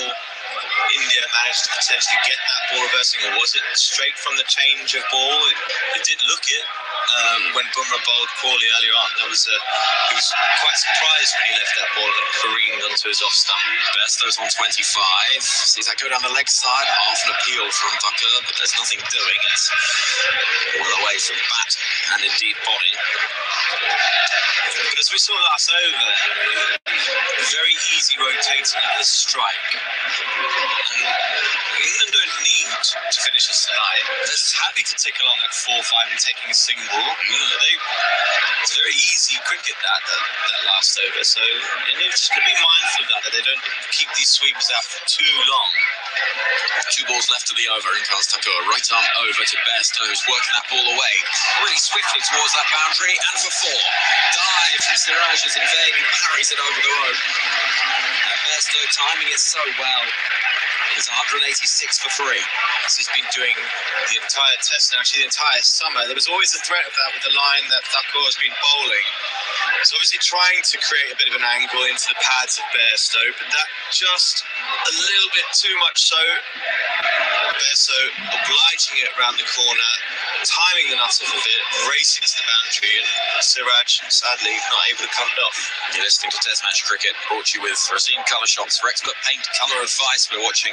India managed to potentially get that ball reversing, or was it straight from the change of ball? It did look it when Bumrah bowled Crawley earlier on. He was quite surprised when he left that ball and careened onto his off stump. Bairstow's on 25. Sees that go down the leg side. Half an appeal from Thakur, but there's nothing doing. It's all away from bat and indeed body. But as we saw last over, very easy rotating at this strike. England don't need to finish this tonight. They're happy to tick along at 4-5 and taking a single. It's very easy cricket that last over. So you just got to be mindful of that they don't keep these sweeps out for too long. 2 balls left to the over. In comes Thakur. Right arm over to Bairstow, who's working that ball away really swiftly towards that boundary. And for 4. Dive from Siraj as in vain. He parries it over the rope. And Bairstow timing it so well. It's 186 for 3. As he's been doing the entire test and actually the entire summer. There was always a threat of that with the line that Thakur has been bowling. He's obviously trying to create a bit of an angle into the pads of Bairstow, but that just a little bit too much so. Bairstow obliging it around the corner, timing the nuts off of it, racing to the boundary, and Siraj, sadly, not able to cut it off. You're listening to Test Match Cricket, brought to you with Rosine Colour Shops for expert paint, colour advice. We're watching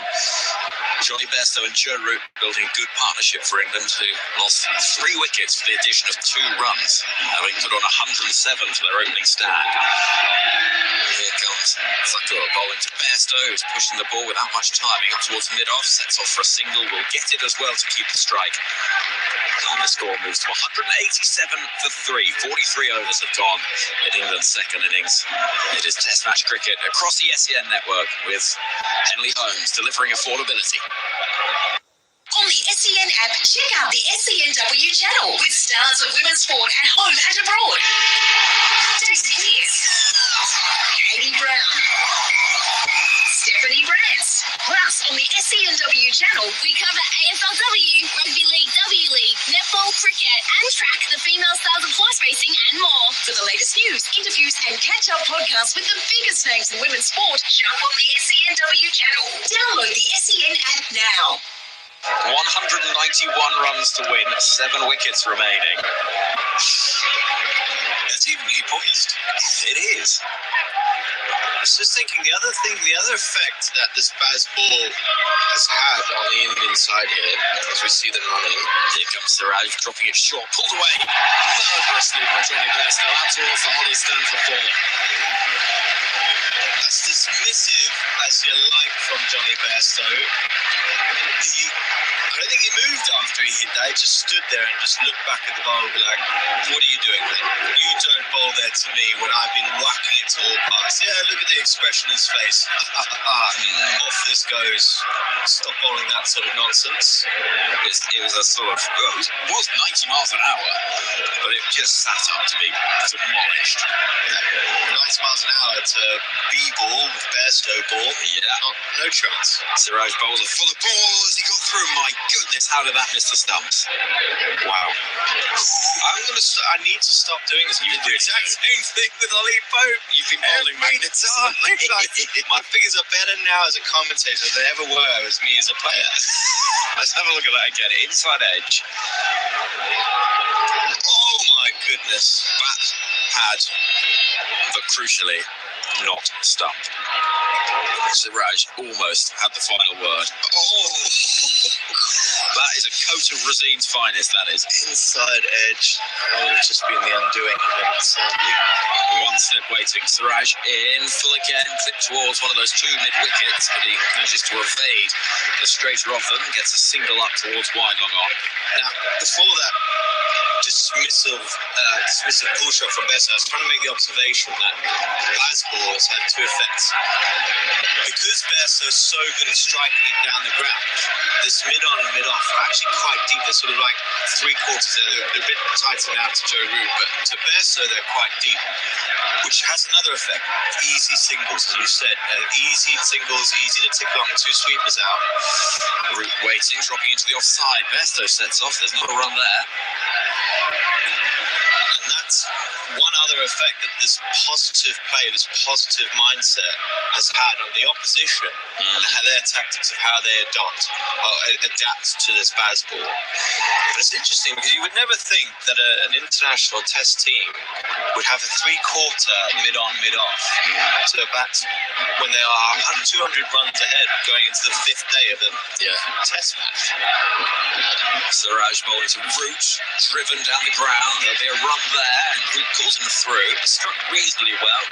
Johnny Bairstow and Joe Root building a good partnership for England, who lost 3 wickets for the addition of 2 runs, having put on 107 for their opening stand. Here comes Thakur bowling to Bairstow, who's pushing the ball without much timing up towards mid-off, sets off for a single, will get it as well to keep the strike. And the score moves to 187 for 3. 43 overs have gone in England's second innings. It is Test Match Cricket across the SEN network with Henley Holmes delivering affordability. On the SEN app, check out the SENW channel with stars of women's sport at home and abroad. Daisy Pearce, Katie Brown, Stephanie Brance. Plus, on the SENW channel, We cover AFLW, Rugby League, W League, netball, cricket, and track the female stars of horse racing and more. for the latest news, interviews, and catch-up podcasts with the biggest names in women's sport, jump on the SENW channel. Download the SEN app now. 191 runs to win, 7 wickets remaining. It's evenly poised. It is. I was just thinking the other effect that this Baz ball has had on the Indian side here, as we see them running. Here comes Siraj dropping it short, pulled away murderously by Johnny Bairstow. That's all for Holly Stanford Ball. As dismissive as you like from Johnny Bairstow, I don't think he moved after he hit that. He just stood there and just looked back at the ball and be like, what are you doing, man? You don't bowl there to me when I've been whacking it to all parts. Yeah, look at the expression in his face. Off this goes. Stop bowling that sort of nonsense. It was a sort of, well, it was 90 miles an hour, but it just sat up to be demolished. 90 miles an hour to B-ball with Bairstow ball. Yeah. No chance. Siraj bowls a full of ball as he got through. My goodness, how did that miss the stumps? Wow. I need to stop doing this. You do the exact same thing with Ollie Pope. You've been bowling magnets. My fingers are better now as a commentator than they ever were as me as a player. Let's have a look at that again. Inside edge. Oh my goodness. Bat had, but crucially, not stumped. Siraj almost had the final word. Oh, that is a coat of Rosine's finest, that is. Inside edge. That would have just been the undoing of him, sadly. One slip waiting. Siraj in full again, clipped towards one of those 2 mid-wickets, but he manages to evade the straighter of them, gets a single up towards wide long on. Now, before that dismissive pull shot from Bairstow, I was trying to make the observation that Baz ball has had 2 effects. Because Bairstow's so good at striking it down the ground, this mid-on and mid-off are actually quite deep. They're sort of like 3/4 there. They're a bit tighter now to Joe Root, but to Bairstow they're quite deep, which has another effect. Easy singles, as you said. Easy singles, easy to tick on. 2 sweepers out. Root waiting, dropping into the offside. Bairstow sets off. There's not a run there. And that's one other effect that this positive play, this positive mindset has had on the opposition and how their tactics of how they adapt to this Baz ball. But it's interesting because you would never think that an international test team would have a 3/4 mid-on, mid-off to bat when they are 200 runs ahead going into the 5th day of the test match. Siraj bowling to Root, driven down the ground. There'll be a run there, and Root calls him through. Struck reasonably well,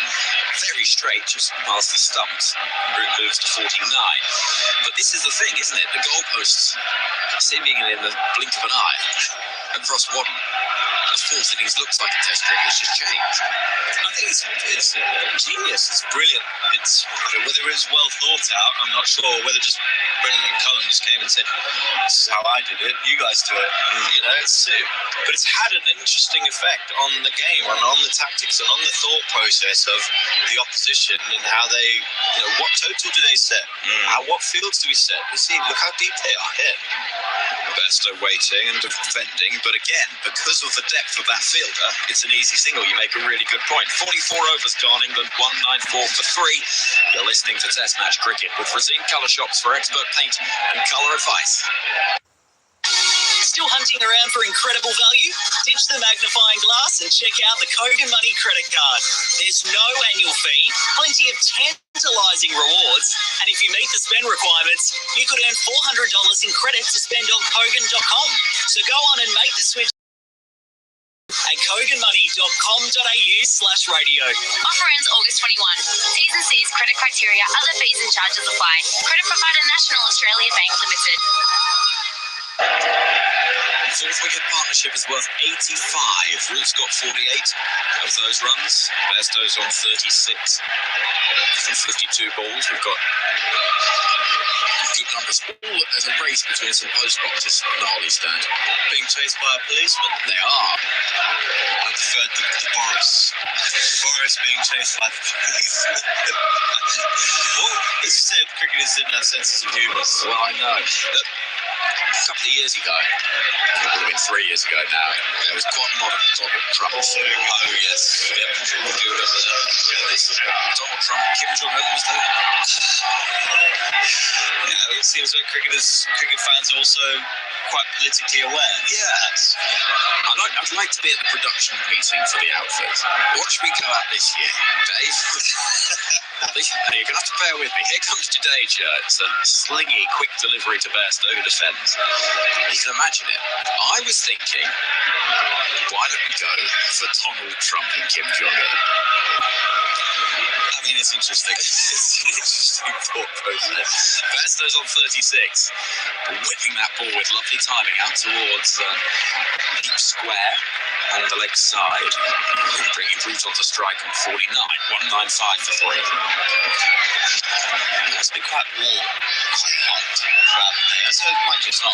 very straight, just past the stumps. Root moves to 49. But this is the thing, isn't it? The goalposts, seemingly in the blink of an eye, across what the 4th innings looks like in Test cricket, it's just changed. I think it's genius. It's brilliant. It's whether it's well thought out, I'm not sure. Whether just Brendan McCullum just came and said, "This is how I did it. You guys do it." You know, but it's had an interesting effect on the game and on the tactics and on the thought process of the opposition and how they, what total do they set? What fields do we set? You see, look how deep they are here. Bairstow waiting and defending, but again, because of the depth of that fielder, it's an easy single. You make a really good point. 44 overs gone, England 194 for 3. You're listening to Test Match Cricket with Rosine Colour Shops for expert paint and colour advice. Still hunting around for incredible value? Ditch the magnifying glass and check out the Kogan Money credit card. There's no annual fee, plenty of tantalising rewards, and if you meet the spend requirements, you could earn $400 in credit to spend on Kogan.com. So go on and make the switch at koganmoney.com.au/radio. Offer ends August 21. T's and C's, credit criteria, other fees and charges apply. Credit provider National Australia Bank Limited. Fourth wicket partnership is worth 85. Root's got 48 of those runs. Bairstow's on 36 from 52 balls. We've got good numbers. All there's a race between some post boxes in the Holly stand. Being chased by a policeman. They are. I preferred the Boris. Boris being chased by the police. Well, as you said, cricketers didn't have senses of humour. Well, I know. A couple of years ago, it would have been 3 years ago now, there was quite a lot of Donald Trump. Oh, yes. Yep. Do you remember that? Yeah, this Donald Trump, Kim Jong-un was there. Yeah, it seems like cricket fans are also quite politically aware. Yes. I'd like to be at the production meeting for the outfit. What should we go at this year, Dave? You're going to have to bear with me. Here comes Jadeja. It's a slingy, quick delivery to Bairstow, who defends. You can imagine it. I was thinking, why don't we go for Donald Trump and Kim Jong-un? I mean, it's interesting. It's an interesting thought process. Bairstow's on 36. Whipping that ball with lovely timing out towards deep square on the leg side. Bringing Root onto strike on 49. 195 for 3. It must be quite warm, quite hot throughout the day. So mind you, it's not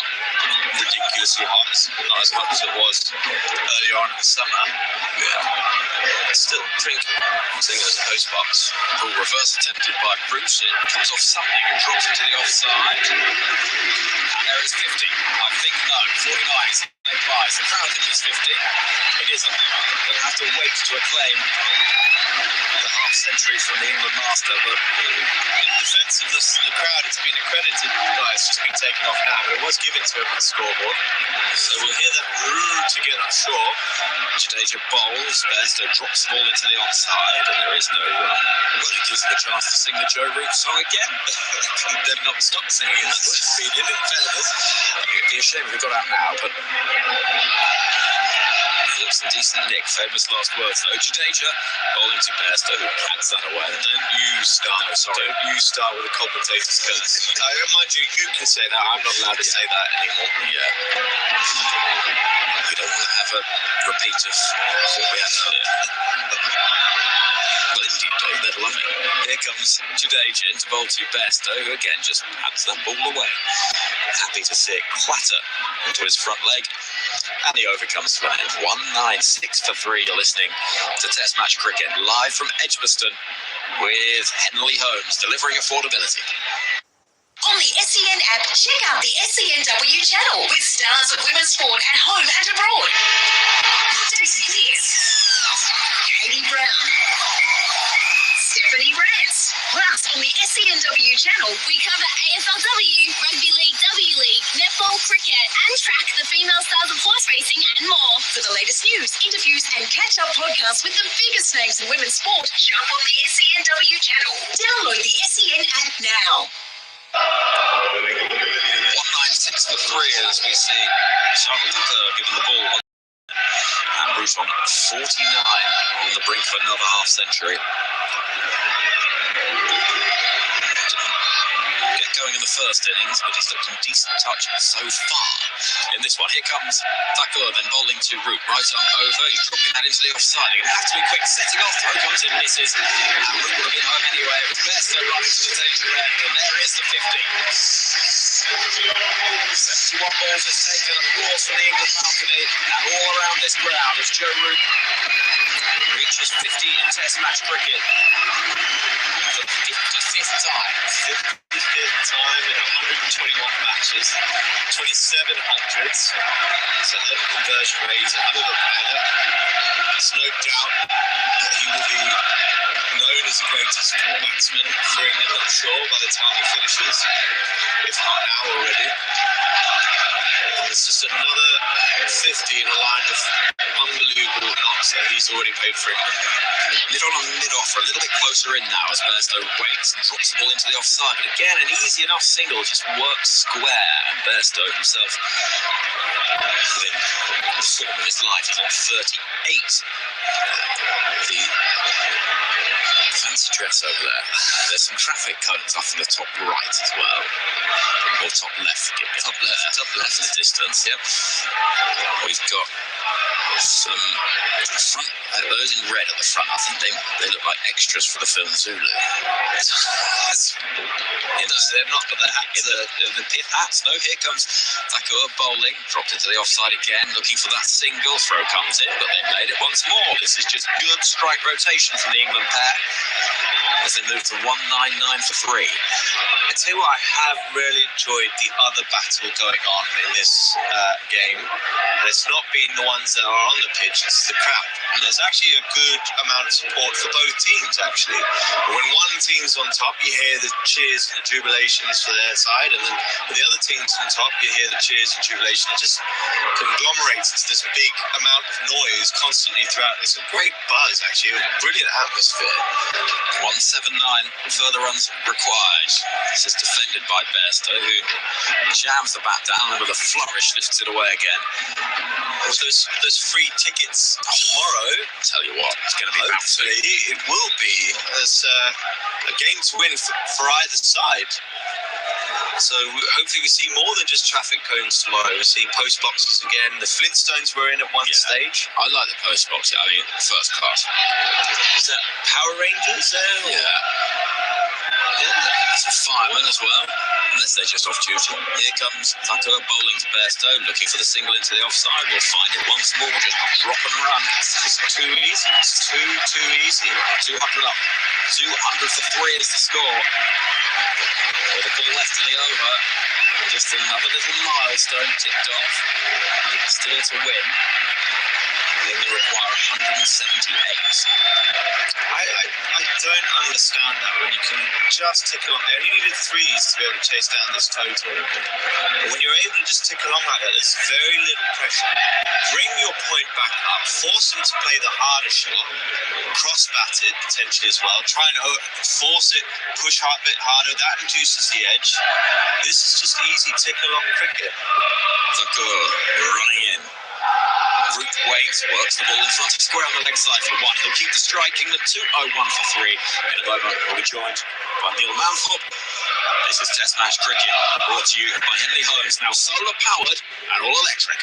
ridiculously hot. It's not as hot as it was earlier on in the summer. Yeah. It's still drinkable. Seeing as a post box. Ball reverse attempted by Bruce. It comes off something and drops into the offside. And there is 50. I think no. 49 is no prize. The crowd thinks it's 50. It isn't. They'll have to wait to acclaim the half century from the England master. But in defence of the crowd, it's been accredited. Well, it's just been taken off now, but it was given to him on the scoreboard. So we'll hear that rude again, I'm sure. Jadeja bowls. Bairstow drops the ball into the onside, and there is no run. Well, it gives them a chance to sing the Joe Root song again. They've not stopped singing it. That's been in it, fellas. It'd be a shame if we got out now, but looks a decent nick. Famous last words though. Jadeja bowling to Bairstow, who pats that away. Don't you start with a commentator's curse. Mind you, you can say that. I'm not allowed to say that anymore. Yeah. We don't want to have a repeat of what we had earlier. Well, India do. They'd love it. Here comes Jadeja into bowl to Bairstow, who again just pats that ball away. Happy to see it clatter into his front leg. And the over comes to an end. 196 for 3. You're listening to Test Match Cricket live from Edgbaston with Henley Holmes delivering affordability. On the SEN app, check out the SENW channel with stars of women's sport at home and abroad. Daisy Pearce, Katie Brown, Stephanie Brance. Plus, on the SENW channel, We cover AFLW, Rugby League, W League, netball, cricket, and track the female stars of horse racing and more. for the latest news, interviews, and catch-up podcasts with the biggest names in women's sport, jump on the SENW channel. Download the SEN app now. 196 for 3 as we see Charlotte Leclerc giving the ball. And Root on 49 on the brink of another half century. Get going in the first innings, but he's looked in decent touch so far. In this one, here comes Thakur, then bowling to Root. Right arm over, he's dropping that into the offside. He's going to have to be quick, setting off. Throw comes in, misses. And Root would have been home anyway. It was Bairstow running to the danger end, and there is the 50. 71 balls is taken, of course, from the England balcony, and all around this ground as Joe Root reaches 50 in Test match cricket for the 55th time. 55th time in 121 matches, 27 hundreds. So that conversion rate is a hell of a player. There's no doubt that he will be known as the greatest batsman for England, I'm sure, by the time he finishes, if not now already. And it's just another 50 in a line of unbelievable knocks that he's already paid for England. Mid on a mid-off, a little bit closer in now as Bairstow waits and drops the ball into the offside. But again, an easy enough single, just works square. And Bairstow himself, having the form of his life, is on 38. The fancy dress over there. There's some traffic cones off in the top right as well. Or top left, forgive me. Top left in the distance, yep. We've got some front, those in red at the front. I think they look like extras for the film Zulu. They're not, but the hats. The pit hats. No, here comes Thakur bowling, dropped into the offside again, looking for that single. Throw comes in, but they made it once more. This is just good strike rotation from the England pair as they move to 199 for 3. I tell you what, I have really enjoyed the other battle going on in this game. And it's not been the ones that are on the pitch, it's the crowd. And there's actually a good amount of support for both teams, actually. When one team's on top, you hear the cheers and the jubilations for their side, and then when the other team's on top, you hear the cheers and jubilation. It just conglomerates into this big amount of noise constantly throughout. It's a great buzz, actually, a brilliant atmosphere. 179, further runs required. This is defended by Bairstow, who jams the bat down and with a flourish lifts it away again. With those free tickets tomorrow, tell you what, it's going to be hopefully it will be as a game to win for either side. So hopefully we see more than just traffic cones tomorrow. We see post boxes again. The Flintstones were in at one stage. I like the post box. I mean, first class. Is that Power Rangers there? Yeah. Some firemen as well, unless they're just off duty. Here comes Thakur bowling to Bairstow, looking for the single into the offside. We'll find it once more, just drop and run. It's just too easy. It's too easy. 200 up. 200 for 3 is the score. With a ball left to the over. Just another little milestone ticked off. Still to win. England require 178. I don't understand that when you can just tick along. They only needed 3s to be able to chase down this total. But when you're able to just tick along like that, there's very little pressure. Bring your point back up, force him to play the harder shot, cross-batted potentially as well. Try and force it, push a bit harder. That induces the edge. This is just easy tick-along cricket. Thakur running in. Root waits, works the ball in front of square on the leg side for 1. He'll keep the strike. England 2-0-1 for 3. In a moment, we'll be joined by Neil Manthorpe. This is Test Match Cricket, brought to you by Henley Homes, now solar powered and all electric.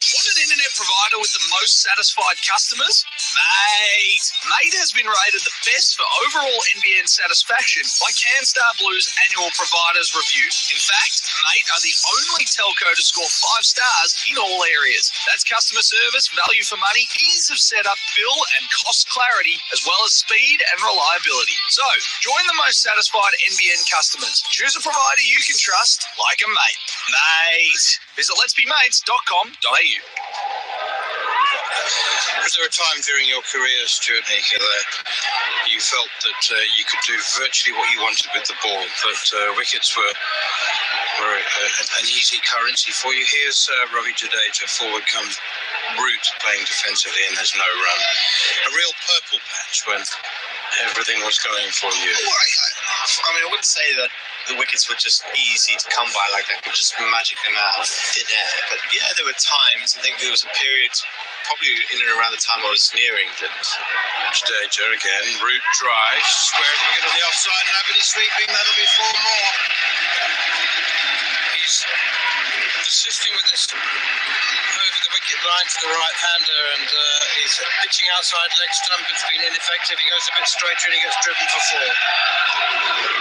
Want an internet provider with the most satisfied customers? Mate has been rated the best for overall NBN satisfaction by CanStar Blue's annual providers review. In fact, Mate are the only telco to score 5 stars in all areas. That's customer service, value for money, ease of setup, bill and cost clarity, as well as speed and reliability. So, join the most satisfied NBN customers. Choose a provider you can trust, like a Mate. Visit letsbemates.com.au. Was there a time during your career, Stuart Meeker, that you felt that you could do virtually what you wanted with the ball, that wickets were an easy currency for you? Here's Ravi Jadeja, forward comes Root playing defensively and there's no run. A real purple patch when everything was going for you. I mean, I wouldn't say that the wickets were just easy to come by like that, could just magic them out of thin air. But yeah, there were times. I think there was a period, probably in and around the time I was near England. Jadeja again, Root drives, square to get on the offside, nobody sweeping, that'll be 4 more. He's assisting with this over the wicket line to the right-hander, and he's pitching outside leg stump. It's been ineffective. He goes a bit straighter and he gets driven for 4.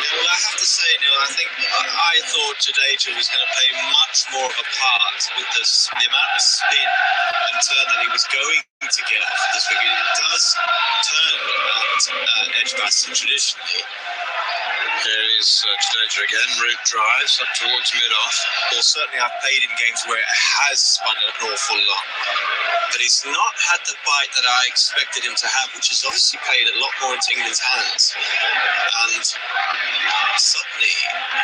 Yeah, well, I have to say, Neil, I thought Jadeja was going to play much more of a part with the amount of spin and turn that he was going to get off of this wicket. It does turn, and Edgbaston traditionally. There is Jadeja again. Root drives up towards mid-off. Well, certainly I've played in games where it has spun an awful lot. But he's not had the bite that I expected him to have, which has obviously played a lot more into England's hands. And suddenly,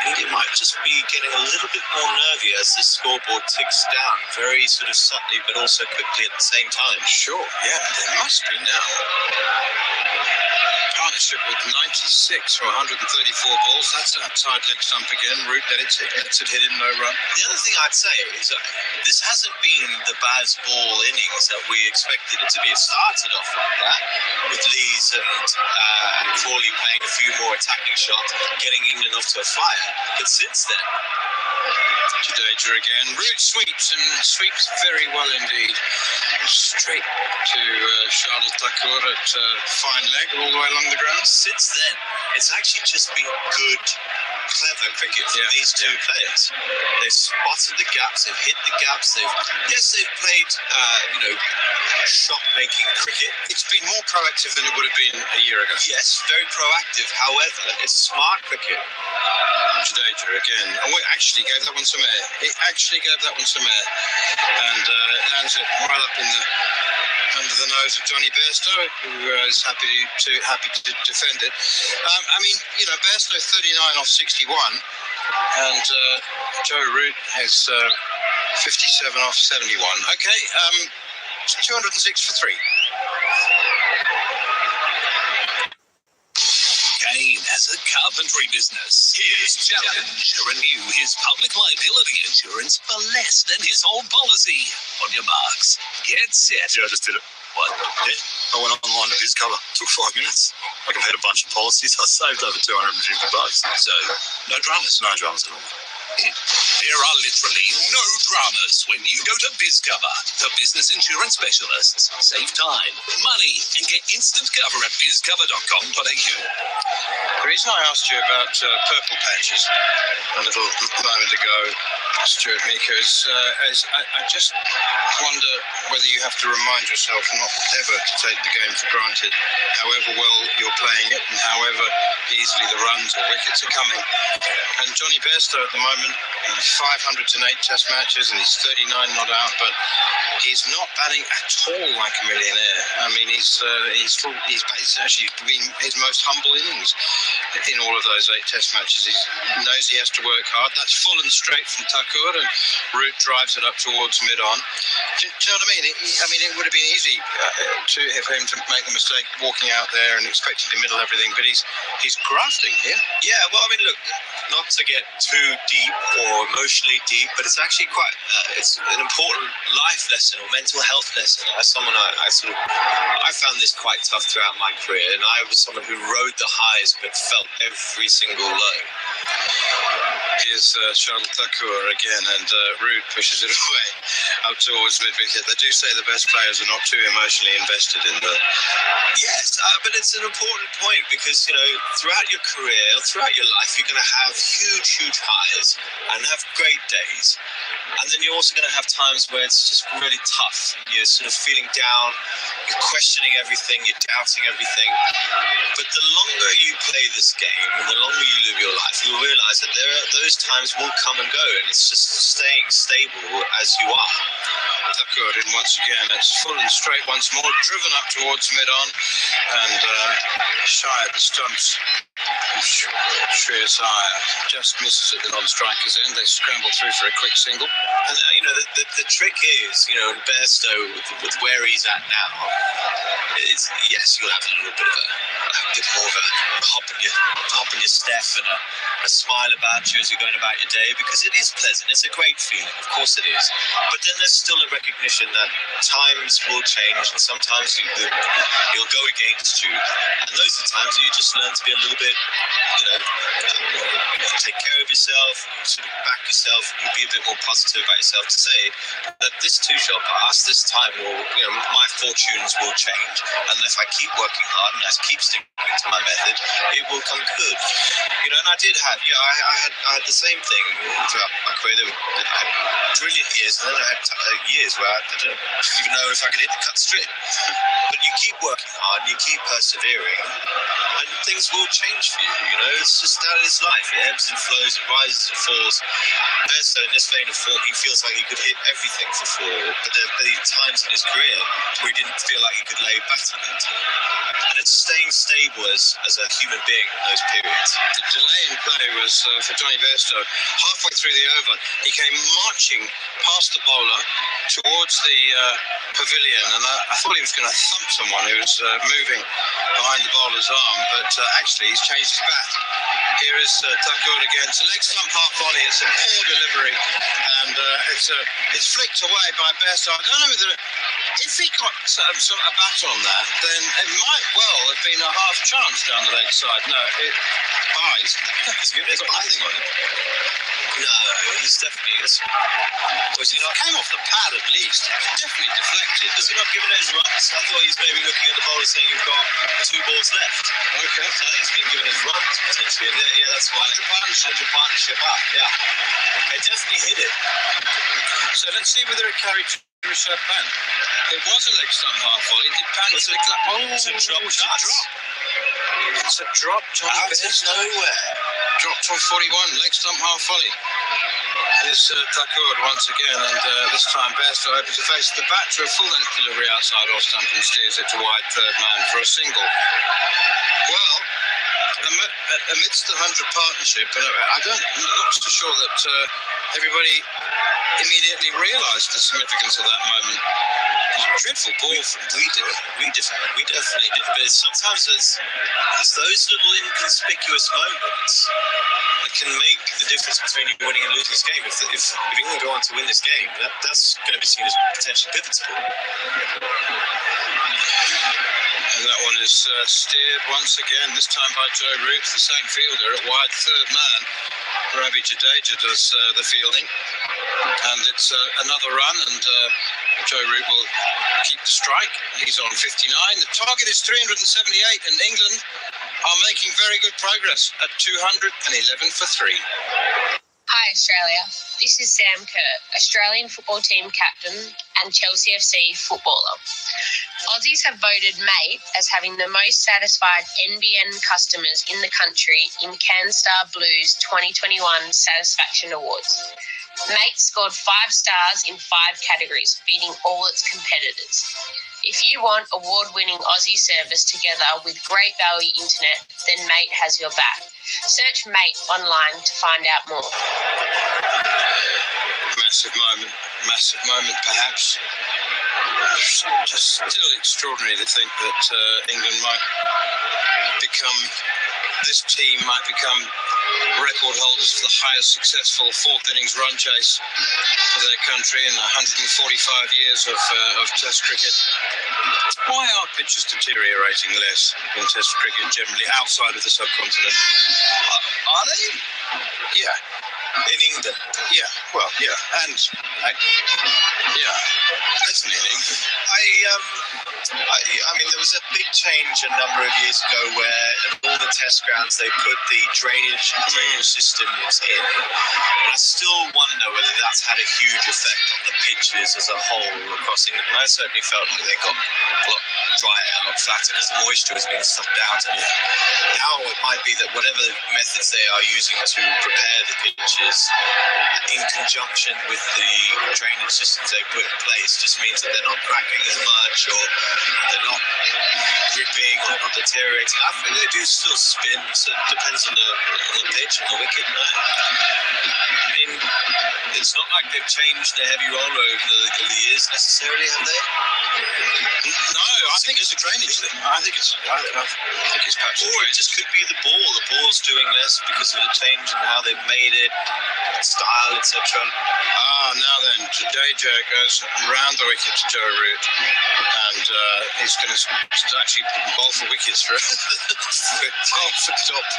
England might just be getting a little bit more nervy as the scoreboard ticks down, very sort of subtly, but also quickly at the same time. Sure, yeah, there must be now. Partnership with 96 from 134 balls. That's outside leg stump again. Root lets it hit him, no run. The other thing I'd say is that this hasn't been the Baz Ball innings that we expected it to be. It started off like that, with Lees and Crawley playing a few more attacking shots, getting England off to a fire. But since then, Jadeja again. Root sweeps and sweeps very well indeed. Straight to Shardul Thakur at fine leg all the way along the ground. Since then, it's actually just been good, clever cricket from these two players. They've spotted the gaps, they've hit the gaps. They've played, shot-making cricket. It's been more proactive than it would have been a year ago. Yes, very proactive. However, it's smart cricket. Jadeja again. Oh, it actually gave that one some air. And lands it right up in under the nose of Johnny Bairstow, who is happy to defend it. Bairstow 39 off 61, and Joe Root has 57 off 71. Okay, 206 for 3. Kane has a carpentry business. His challenge: renew his public liability insurance for less than his old policy. On your marks, get set. Yeah, I just did it. What? Yeah, I went online to BizCover. Took 5 minutes. I compared a bunch of policies. I saved over $250. So, no dramas? No dramas at all. There are literally no dramas when you go to BizCover, the business insurance specialists. Save time, money, and get instant cover at bizcover.com.au. The reason I asked you about purple patches a little moment ago, Stuart Meeker, is I just wonder whether you have to remind yourself not ever to take the game for granted, however well you're playing it and however easily the runs or wickets are coming. And Johnny Bairstow at the moment, he's 500 in 8 test matches and he's 39 not out, but he's not batting at all like a millionaire. I mean, it's actually been his most humble innings in all of those 8 test matches. He knows he has to work hard. That's full and straight from Thakur, and Root drives it up towards mid-on. Do you know what I mean? It would have been easy for him to make the mistake walking out there and expecting to middle everything, but he's grafting here. Yeah, well, I mean, look, not to get too deep or emotionally deep, but it's actually quite, it's an important life lesson or mental health lesson. As someone, I found this quite tough throughout my career, and I was someone who rode the highs but felt every single low. Here's Shardul Thakur again, and Root pushes it away up towards mid-wicket. They do say the best players are not too emotionally invested in the... Yes, but it's an important point because, throughout your career, throughout your life, you're going to have huge highs and have great days. And then you're also going to have times where it's just really tough. You're sort of feeling down, you're questioning everything, you're doubting everything. But the longer you play this game and the longer you live your life, you'll realize that those times will come and go, and it's just staying stable as you are. Thakur in once again. It's full and straight once more, driven up towards mid-on, and shy at the stumps. Shreyas Iyer just misses at the non-striker's end. They scramble through for a quick single. And the trick is, Bairstow with where he's at now, it's, yes, you'll have a little bit of a bit more of a hop in your step and a smile about you as you're going about your day, because it is pleasant. It's a great feeling, of course it is. But then there's still a recognition that times will change, and sometimes you'll go against you. And those are times that you just learn to be a little bit, take care of yourself, sort of back yourself, and be a bit more positive about yourself to say that this too shall pass, this time will, my fortunes will change, and if I keep working hard and I keep sticking sticking to my method, it will come good. You know, and I did have, I had the same thing throughout my career. I had brilliant years, and then I had years where I didn't even know if I could hit the cut strip. But you keep working hard, you keep persevering, and things will change for you. You know, it's just that is life. It ebbs and flows, it rises and falls. Besto, in this vein of form, he feels like he could hit everything for 4, but there have been times in his career where he didn't feel like he could lay bat on it. And it's staying stable as a human being in those periods. The delay in play was for Johnny Besto. Halfway through the over, he came marching past the bowler towards the pavilion, and I thought he was going to thump someone who was moving behind the bowler's arm, but actually he's changed his bat. Here is Thakur again. It's a leg stump half volley. It's a poor delivery, and it's flicked away by Besto. I don't know whether if he got a bat on that, then it might well have been a half chance down the leg side. No, it buys. There's got nothing on it. No, he's definitely. It came off the pad at least. Definitely deflected. Has he not given it his runs? I thought he's maybe looking at the bowler saying you've got 2 balls left. Okay. So I think he's been given his runs potentially. Yeah, that's why. 100 partnership up. Yeah. It definitely hit it. So let's see whether it carried through Rishabh Pant. It was a leg stump half volley. Did Pant get a glove? Oh, it's a drop. It's a drop. Out of nowhere. Dropped on 41, leg stump half volley. Here's Thakur once again, and this time Besto opens to face the bat to a full length delivery outside off stump and steers it to wide third man for a single. Well, amidst the 100 partnership, I'm not so sure that everybody immediately realised the significance of that moment. It was a dreadful ball from we definitely did, but sometimes it's those little inconspicuous moments that can make the difference between you winning and losing this game. If England go on to win this game, that's going to be seen as potentially pivotal. And that one is steered once again, this time by Joe Root, the same fielder at wide third man. Ravi Jadeja does the fielding, and it's another run, and Joe Root will keep the strike. He's on 59. The target is 378, and England are making very good progress at 211 for 3. Hi Australia, this is Sam Kerr, Australian football team captain and Chelsea FC footballer. Aussies have voted Mate as having the most satisfied NBN customers in the country in CanStar Blue's 2021 Satisfaction Awards. Mate scored 5 stars in 5 categories, beating all its competitors. If you want award-winning Aussie service together with great value internet, then Mate has your back. Search Mate online to find out more. Massive moment perhaps. Just still extraordinary to think that England might become, this team might become record holders for the highest successful 4th innings run chase for their country in 145 years of Test cricket. Why are pitches deteriorating less in Test cricket generally outside of the subcontinent? Are they? Yeah. In England? Yeah, well, yeah. And, yeah, definitely in England. I mean, there was a big change a number of years ago where all the test grounds, they put the drainage systems in. And I still wonder whether that's had a huge effect on the pitches as a whole across England. I certainly felt like they got a lot drier, a lot flatter as the moisture was being sucked out. And now it might be that whatever methods they are using to prepare the pitches in conjunction with the drainage systems they put in place just means that they're not cracking as much, or they're not gripping, or they're not deteriorating. I think they do still spin, so it depends on the pitch and the wicket. I mean, it's not like they've changed the heavy roller over the years necessarily, have they? No, I think it's a drainage thing. I think it's perhaps a drainage just could be the ball. The ball's doing less because of the change in how they've made it, style, etc. Now then, Jadeja goes round the wicket to Joe Root, and he's going to actually bowl for wickets for top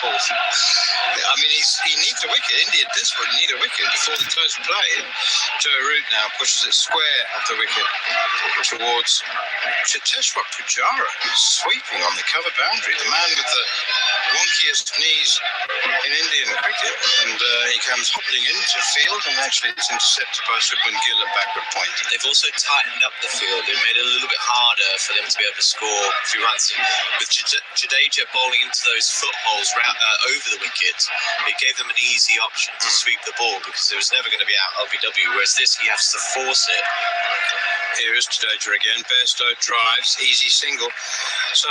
ball. I mean, he needs a wicket. India desperately need a wicket before the close of play. Joe Root now pushes it square of the wicket towards Cheteshwar Pujara, sweeping on the cover boundary. The man with the wonkiest knees in Indian cricket, and he comes hobbling into field, and actually it's intercepted by Shubman Gill at backward point. They've also tightened up the field. They've made it a little bit harder for them to be able to score a few runs. With Jadeja bowling into those footholes over the wicket, it gave them an easy option to sweep the ball because it was never going to be out LBW, whereas this he has to force it. Here is Jadeja again. Bairstow drives, easy single. So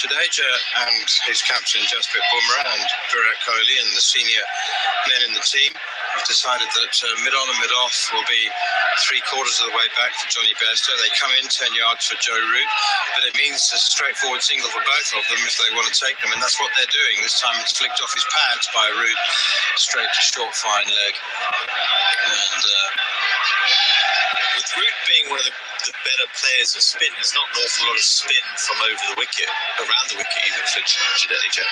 Jadeja and his captain Jasprit Bumrah and Virat Kohli and the senior men in the team have decided that mid-on and mid-off will be 3/4 of the way back for Johnny Bairstow. They come in 10 yards for Joe Root, but it means a straightforward single for both of them if they want to take them, and that's what they're doing. This time it's flicked off his pads by Root, straight to short fine leg. And with Root being one of the better players of spin, there's not an awful lot of spin from over the wicket, around the wicket even for Jadeja.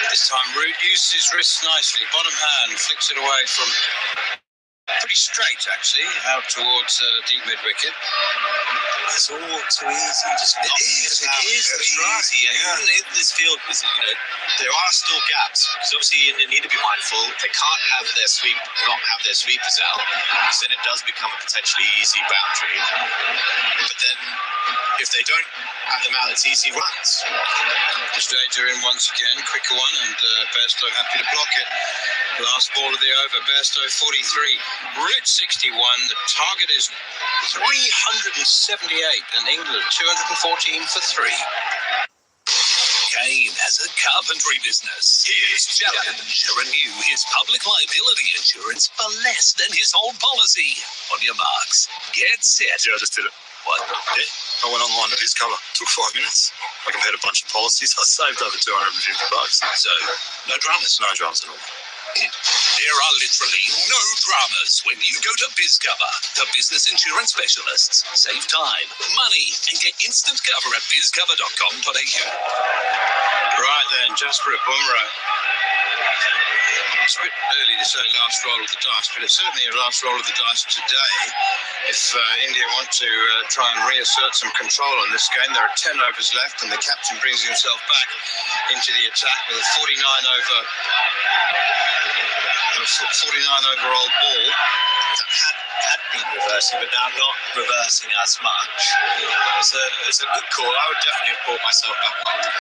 This time Root uses his wrists nicely, bottom hand, flicks it away from pretty straight actually, out towards deep mid wicket. It's all too easy. It is. That's right. Easy. Yeah. Even in this field, there are still gaps because obviously they need to be mindful. They can't have their not have their sweepers out, because then it does become a potentially easy boundary. But then if they don't have them out, it's easy runs. Jadeja in once again, quicker one, and Bairstow happy to block it. Last ball of the over, Bairstow 43, Root 61. The target is 378, and England 214 for 3. Kane has a carpentry business. His challenge: renew his public liability insurance for less than his old policy. On your marks, get set. Yeah, I just did it. What? Yeah, I went online to BizCover. Took 5 minutes. I compared a bunch of policies. I saved over $250. So, no dramas? No dramas at all. There are literally no dramas when you go to BizCover, the business insurance specialists. Save time, money, and get instant cover at bizcover.com.au. Right then, Jasprit Bumrah. It's a bit early to say last roll of the dice, but it's certainly a last roll of the dice today. If India want to try and reassert some control on this game, there are 10 overs left, and the captain brings himself back into the attack with a 49 overall ball. That had been reversing, but now not reversing as much. It's a good call. I would definitely have brought myself back on.